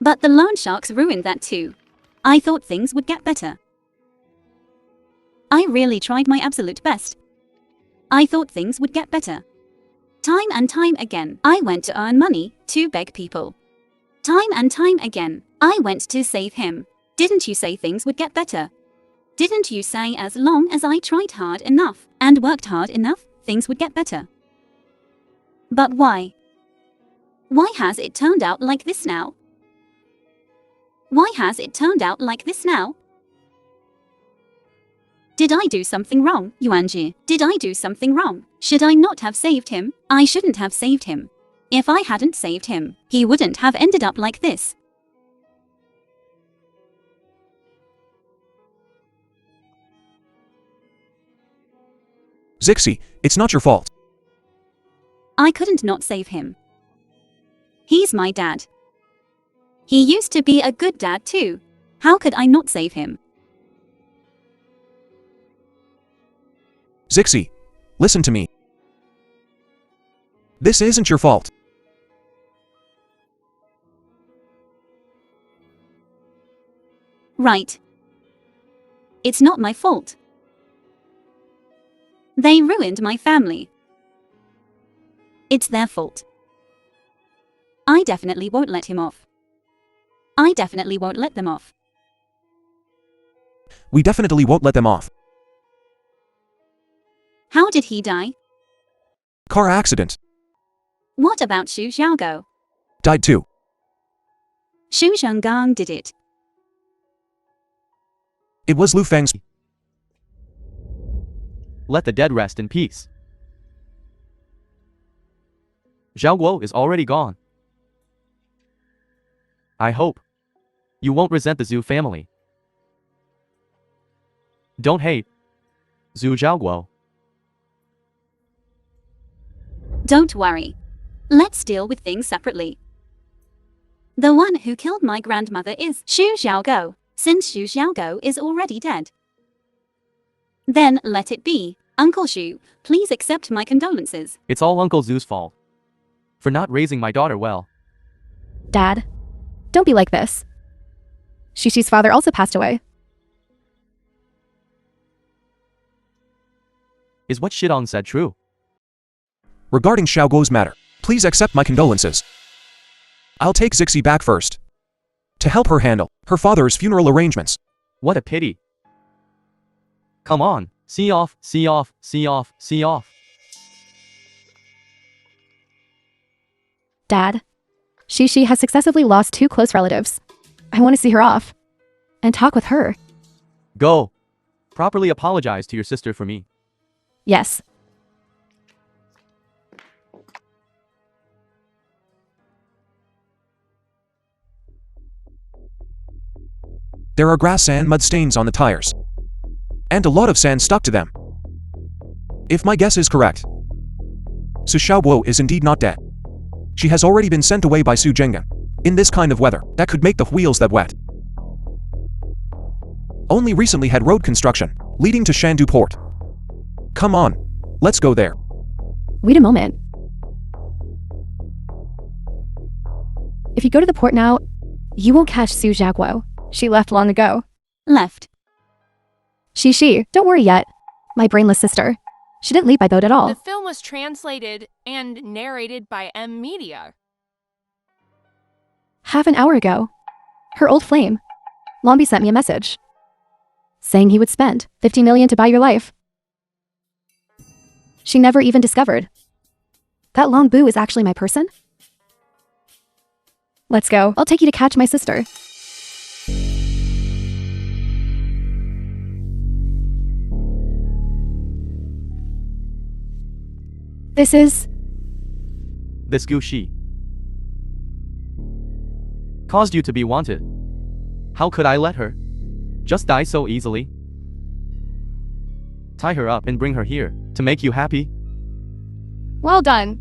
But the loan sharks ruined that too. I thought things would get better. I really tried my absolute best. I thought things would get better. Time and time again, I went to earn money, to beg people. Time and time again, I went to save him. Didn't you say things would get better? Didn't you say as long as I tried hard enough and worked hard enough, things would get better? But why? Why has it turned out like this now? Why has it turned out like this now? Did I do something wrong, Yuanji? Did I do something wrong? Should I not have saved him? I shouldn't have saved him. If I hadn't saved him, he wouldn't have ended up like this. Zixi, it's not your fault. I couldn't not save him. He's my dad. He used to be a good dad too. How could I not save him? Zixi, listen to me. This isn't your fault. Right. It's not my fault. They ruined my family. It's their fault. I definitely won't let him off. I definitely won't let them off. We definitely won't let them off. How did he die? Car accident. What about Xu Xiaogo? Died too. Xu Zhenggang did it. It was Lu Feng's. Let the dead rest in peace. Zhao Guo is already gone. I hope you won't resent the Zhu family. Don't hate Zhu Zhaoguo. Don't worry. Let's deal with things separately. The one who killed my grandmother is Xu Xiaogo, since Xu Xiaogo is already dead. Then let it be. Uncle Xu, please accept my condolences. It's all Uncle Zhu's fault for not raising my daughter well. Dad, don't be like this. Shishi's father also passed away. Is what Shidong said true? Regarding Xiaoguo's matter, please accept my condolences. I'll take Zixi back first to help her handle her father's funeral arrangements. What a pity. Come on, see off, see off, see off, see off. Dad, Shishi has successively lost 2 close relatives. I want to see her off and talk with her. Go. Properly apologize to your sister for me. Yes. There are grass and mud stains on the tires, and a lot of sand stuck to them. If my guess is correct, Su Xiaoguo is indeed not dead. She has already been sent away by Su Zhengan. In this kind of weather, that could make the wheels that wet. Only recently had road construction, leading to Shandu Port. Come on, let's go there. Wait a moment. If you go to the port now, you won't catch Su Xiaoguo. She left long ago. Left. Shishi, don't worry yet. My brainless sister. She didn't leave by boat at all. The film was translated and narrated by M Media. Half an hour ago. Her old flame, Lombi, sent me a message saying he would spend 50 million to buy your life. She never even discovered that Long Bu is actually my person. Let's go. I'll take you to catch my sister. This is... This Gu Shi caused you to be wanted. How could I let her just die so easily? Tie her up and bring her here to make you happy. Well done.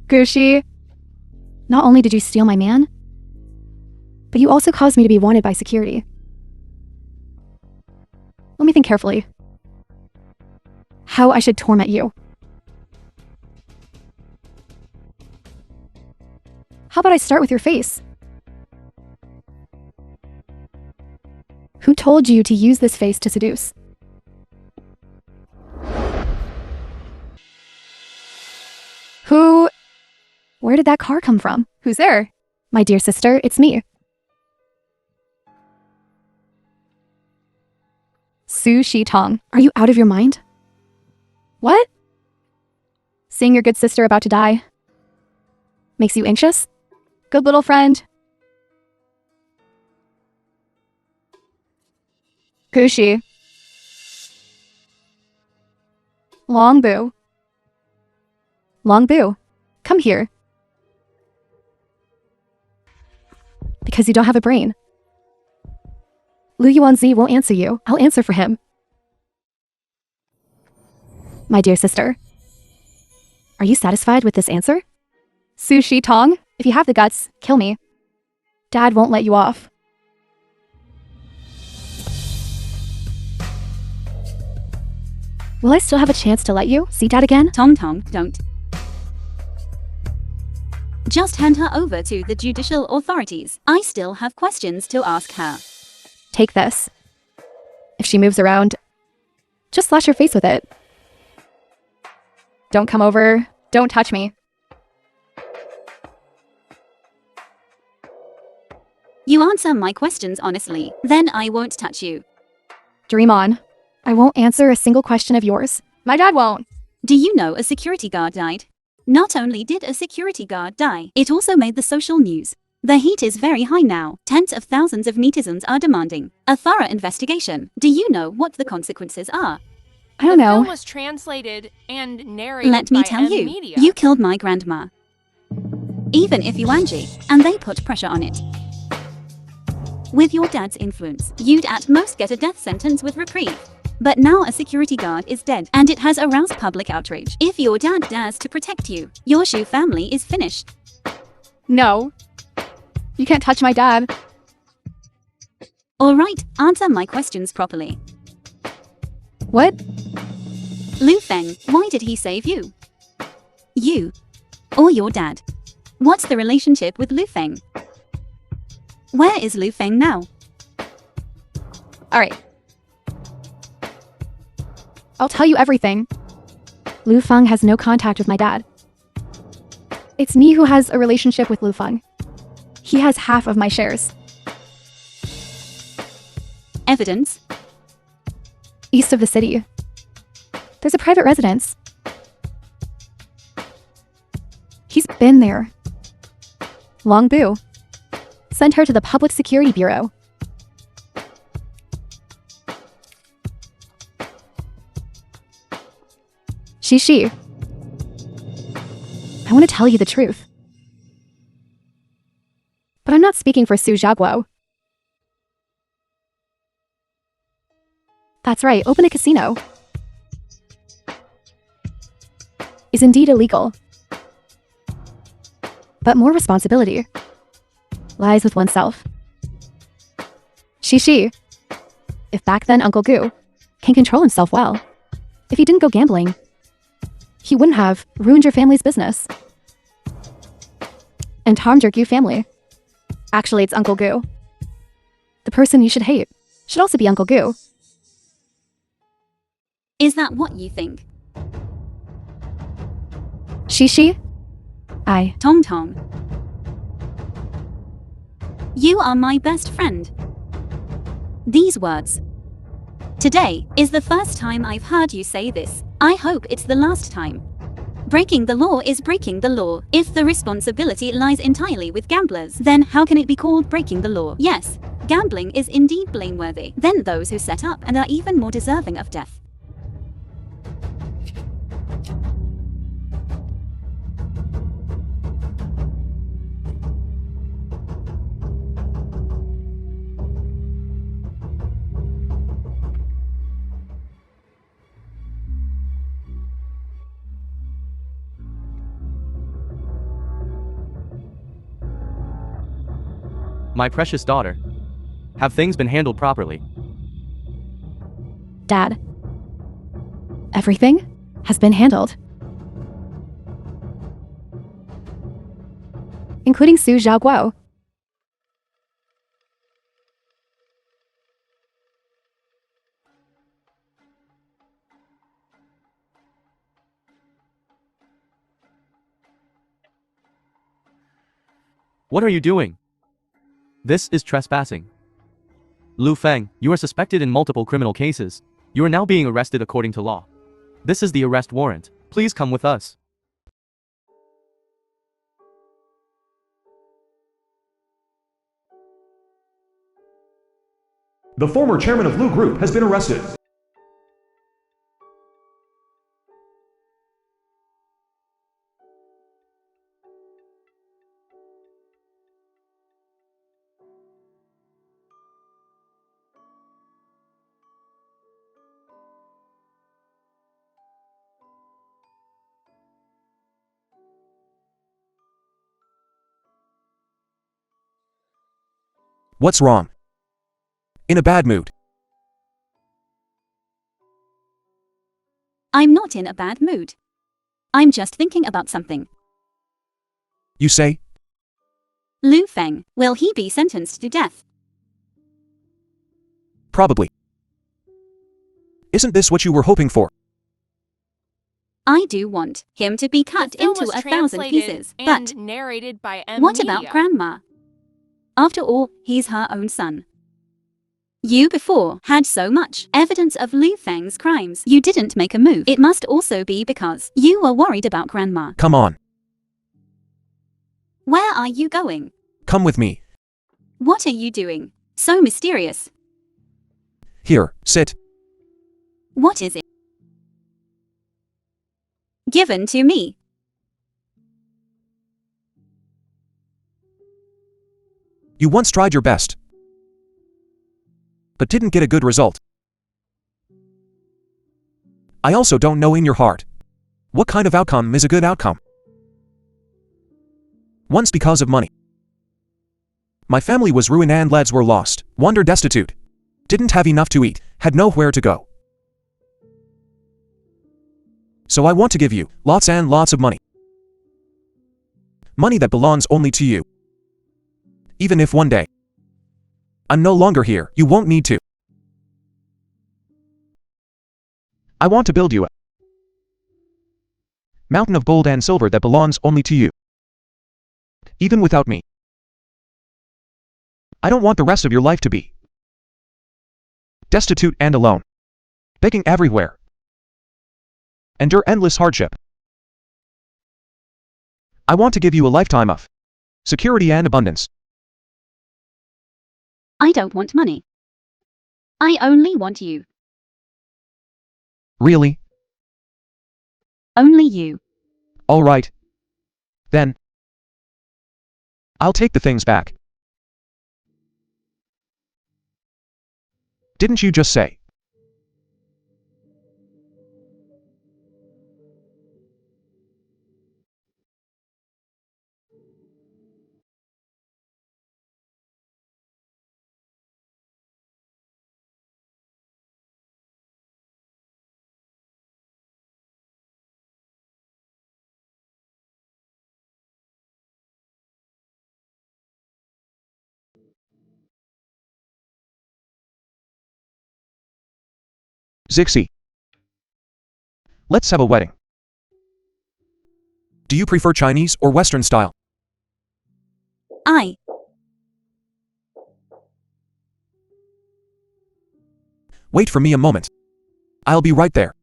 Gushi, not only did you steal my man, but you also caused me to be wanted by security. Let me think carefully. How I should torment you. How about I start with your face? Who told you to use this face to seduce? Who... Where did that car come from? Who's there? My dear sister, it's me. Su Shi Tong, are you out of your mind? What? Seeing your good sister about to die makes you anxious? Good little friend. Gushi. Long Bu. Long Bu, come here. Because you don't have a brain. Lu Yuanzi won't answer you. I'll answer for him. My dear sister, are you satisfied with this answer? Su Shi Tong, If you have the guts, kill me. Dad won't let you off. Will I still have a chance to let you see Dad again? Tong Tong, don't. Just hand her over to the judicial authorities. I still have questions to ask her. Take this. If she moves around, just slash her face with it. Don't come over. Don't touch me. You answer my questions honestly, then I won't touch you. Dream on. I won't answer a single question of yours. My dad won't. Do you know a security guard died? Not only did a security guard die, it also made the social news. The heat is very high now. Tens of thousands of netizens are demanding a thorough investigation. Do you know what the consequences are? I don't The know. film was translated and narrated Let me by tell M you, Media. you killed my grandma. Even if you Angie, and they put pressure on it. With your dad's influence, you'd at most get a death sentence with reprieve. But now a security guard is dead, and it has aroused public outrage. If your dad dares to protect you, your Shu family is finished. No. You can't touch my dad. Alright, answer my questions properly. What? Lu Feng, why did he save you? You. Or your dad? What's the relationship with Lu Feng? Where is Lu Feng now? Alright. I'll tell you everything. Lu Feng has no contact with my dad. It's me who has a relationship with Lu Feng. He has half of my shares. Evidence? East of the city. There's a private residence. He's been there. Long Bu. Sent her to the Public Security Bureau. She. I want to tell you the truth. But I'm not speaking for Su Xiaoguo. That's right, open a casino. Is indeed illegal. But more responsibility lies with oneself. She. If back then Uncle Gu can control himself well, if he didn't go gambling, he wouldn't have ruined your family's business and harmed your Gu family. Actually, it's Uncle Gu. The person you should hate should also be Uncle Gu. Is that what you think? She? Tong Tong. You are my best friend. These words. Today is the first time I've heard you say this. I hope it's the last time. Breaking the law is breaking the law. If the responsibility lies entirely with gamblers, then how can it be called breaking the law? Yes, gambling is indeed blameworthy. Then those who set up and are even more deserving of death. My precious daughter. Have things been handled properly? Dad. Everything has been handled. Including Su Xiaoguo. What are you doing? This is trespassing. Lu Feng, you are suspected in multiple criminal cases. You are now being arrested according to law. This is the arrest warrant. Please come with us. The former chairman of Lu Group has been arrested. What's wrong? In a bad mood. I'm not in a bad mood. I'm just thinking about something. You say? Lu Feng, will he be sentenced to death? Probably. Isn't this what you were hoping for? I do want him to be cut The film into was 1,000 translated pieces, but and narrated by M. what Media. about Grandma? After all, he's her own son. You before had so much evidence of Lu Feng's crimes. You didn't make a move. It must also be because you were worried about Grandma. Come on. Where are you going? Come with me. What are you doing? So mysterious. Here, sit. What is it? Given to me. You once tried your best, but didn't get a good result. I also don't know in your heart what kind of outcome is a good outcome. Once because of money. My family was ruined and lads were lost, wandered destitute, didn't have enough to eat, had nowhere to go. So I want to give you lots and lots of money. Money that belongs only to you. Even if one day I'm no longer here, you won't need to. I want to build you a mountain of gold and silver that belongs only to you. Even without me. I don't want the rest of your life to be destitute and alone, begging everywhere, endure endless hardship. I want to give you a lifetime of security and abundance. I don't want money. I only want you. Really? Only you. All right. Then I'll take the things back. Didn't you just say? Zixi. Let's have a wedding. Do you prefer Chinese or Western style? Wait for me a moment. I'll be right there.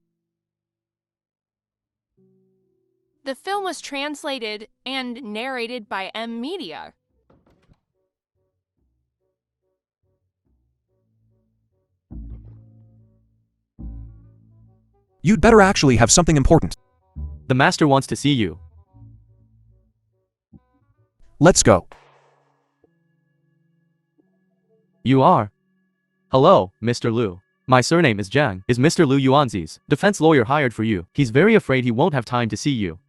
The film was translated and narrated by M. Media. You'd better actually have something important. The master wants to see you. Let's go. You are. Hello, Mr. Lu. My surname is Jiang. Is Mr. Lu Yuanzi's defense lawyer hired for you? He's very afraid he won't have time to see you.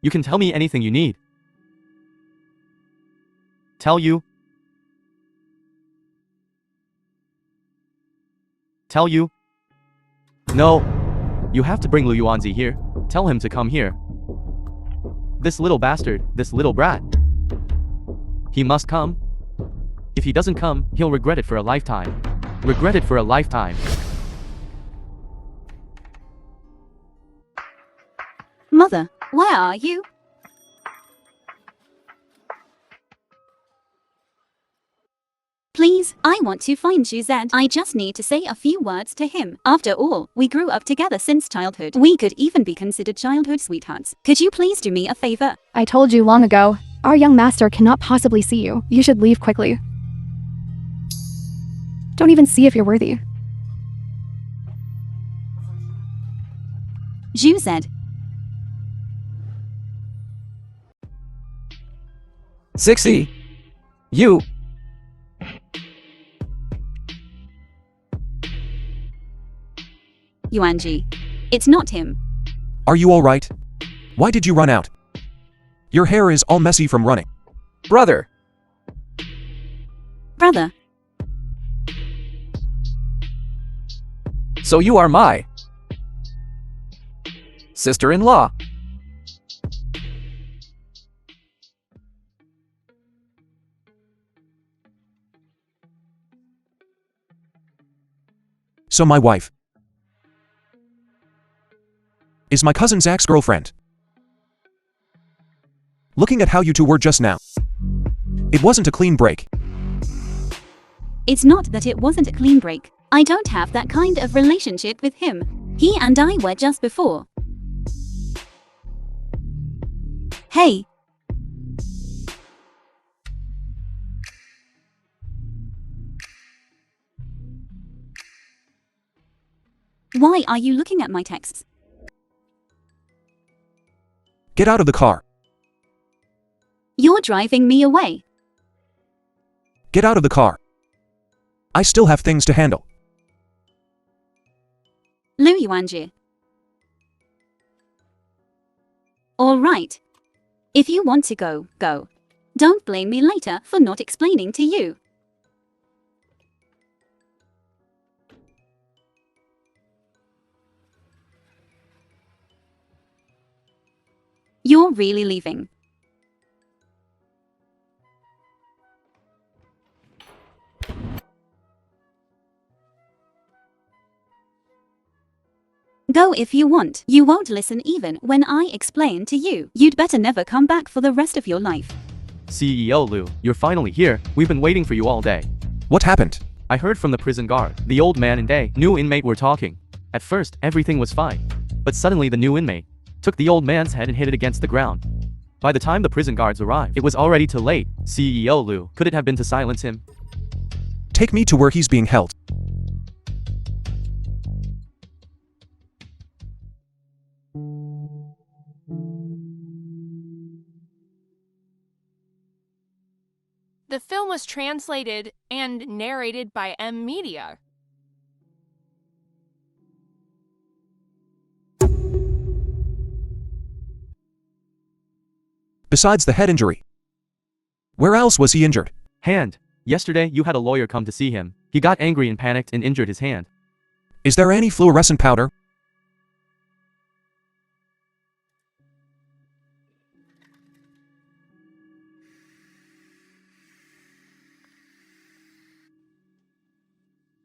You can tell me anything you need. Tell you? Tell you? No. You have to bring Lu Yuanzi here. Tell him to come here. This little bastard, this little brat. He must come. If he doesn't come, he'll regret it for a lifetime. Regret it for a lifetime. Mother, where are you? Please, I want to find Zed. I just need to say a few words to him. After all, we grew up together since childhood. We could even be considered childhood sweethearts. Could you please do me a favor? I told you long ago, our young master cannot possibly see you. You should leave quickly. Don't even see if you're worthy. Zed. Zixi! You! Yuanji. It's not him. Are you all right? Why did you run out? Your hair is all messy from running. Brother! Brother, So you are my sister-in-law. So my wife is my cousin Zach's girlfriend. Looking at how you two were just now, it wasn't a clean break. It's not that it wasn't a clean break. I don't have that kind of relationship with him. He and I were just before. Hey. Why are you looking at my texts? Get out of the car. You're driving me away. Get out of the car. I still have things to handle. Lu Yuanji. All right. If you want to go, go. Don't blame me later for not explaining to you. You're really leaving. Go if you want. You won't listen even when I explain to you. You'd better never come back for the rest of your life. CEO Lu, you're finally here. We've been waiting for you all day. What happened? I heard from the prison guard. The old man and a new inmate were talking. At first, everything was fine. But suddenly the new inmate took the old man's head and hit it against the ground. By the time the prison guards arrived, it was already too late. CEO Lu, could it have been to silence him? Take me to where he's being held. The film was translated and narrated by M Media. Besides the head injury, where else was he injured? Hand. Yesterday, you had a lawyer come to see him. He got angry and panicked and injured his hand. Is there any fluorescent powder?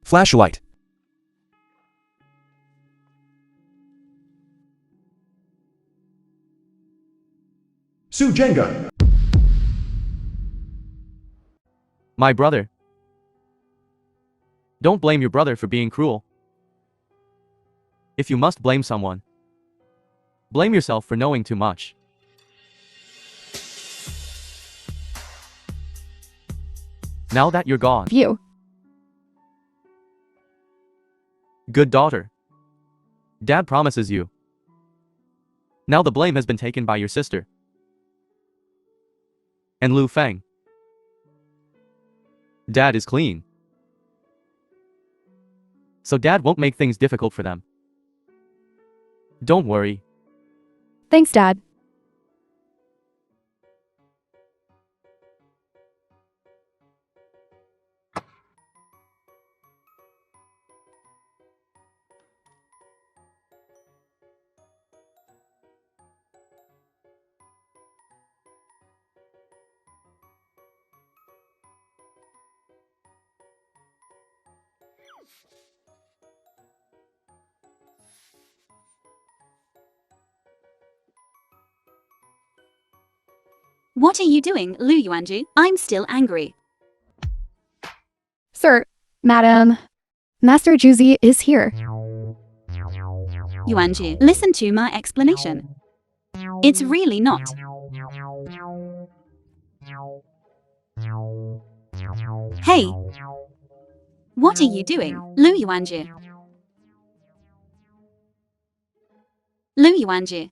Flashlight. Sue Jenga. My brother. Don't blame your brother for being cruel. If you must blame someone, blame yourself for knowing too much. Now that you're gone. You. Good daughter. Dad promises you. Now the blame has been taken by your sister. And Lu Feng. Dad is clean. So Dad won't make things difficult for them. Don't worry. Thanks, Dad. What are you doing, Lu Yuanji? I'm still angry. Sir, Madam, Master Juzi is here. Yuanji, listen to my explanation. It's really not. Hey! What are you doing, Lu Yuanji? Lu Yuanji.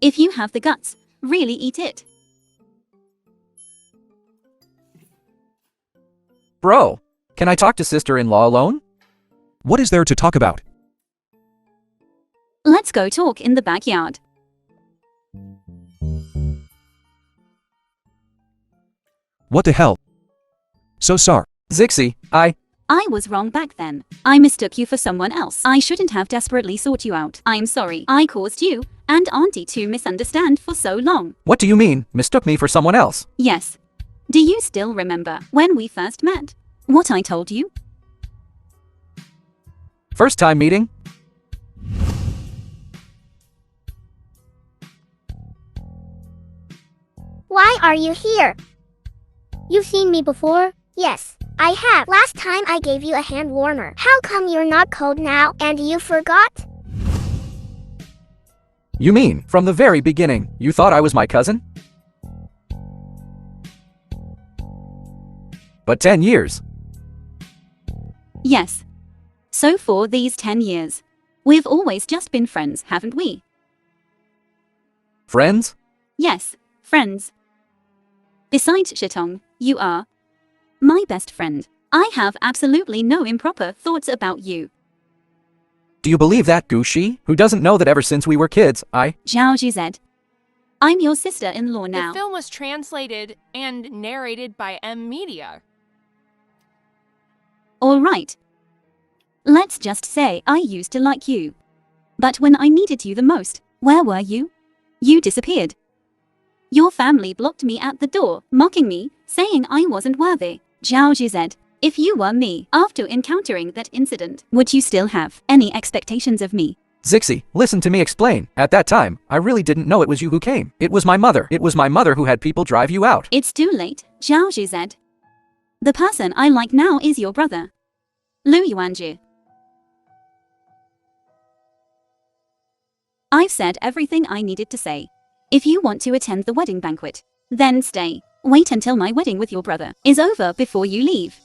If you have the guts, really eat it. Bro, can I talk to sister-in-law alone? What is there to talk about? Let's go talk in the backyard. What the hell? So sorry. Zixi, I was wrong back then. I mistook you for someone else. I shouldn't have desperately sought you out. I'm sorry. I caused you and Auntie to misunderstand for so long. What do you mean, mistook me for someone else? Yes. Do you still remember when we first met? What I told you? First time meeting? Why are you here? You've seen me before? Yes, I have. Last time I gave you a hand warmer. How come you're not cold now and you forgot? You mean, from the very beginning, you thought I was my cousin? But 10 years. Yes. So for these 10 years, we've always just been friends, haven't we? Friends? Yes, friends. Besides Shitong, you are my best friend. I have absolutely no improper thoughts about you. Do you believe that, Gushi, who doesn't know that ever since we were kids, Zhao Juzed. I'm your sister-in-law now. The film was translated and narrated by Media. All right. Let's just say I used to like you. But when I needed you the most, where were you? You disappeared. Your family blocked me at the door, mocking me, saying I wasn't worthy. Zhao Juzed, if you were me, after encountering that incident, would you still have any expectations of me? Zixi, listen to me explain. At that time, I really didn't know it was you who came. It was my mother. It was my mother who had people drive you out. It's too late, Zhao Juzed. The person I like now is your brother, Lu Yuanji. I've said everything I needed to say. If you want to attend the wedding banquet, then stay. Wait until my wedding with your brother is over before you leave.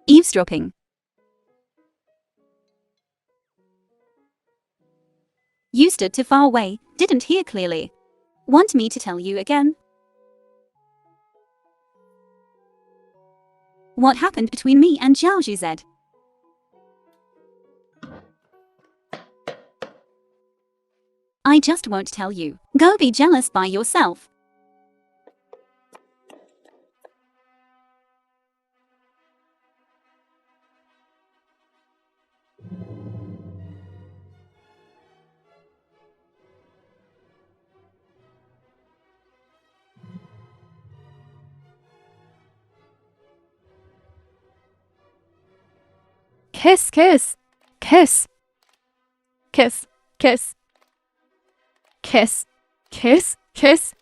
Eavesdropping. You stood too far away, didn't hear clearly. Want me to tell you again? What happened between me and Zhao Juzed? I just won't tell you. Go be jealous by yourself. Kiss, kiss, kiss. Kiss, kiss. Kiss, kiss, kiss.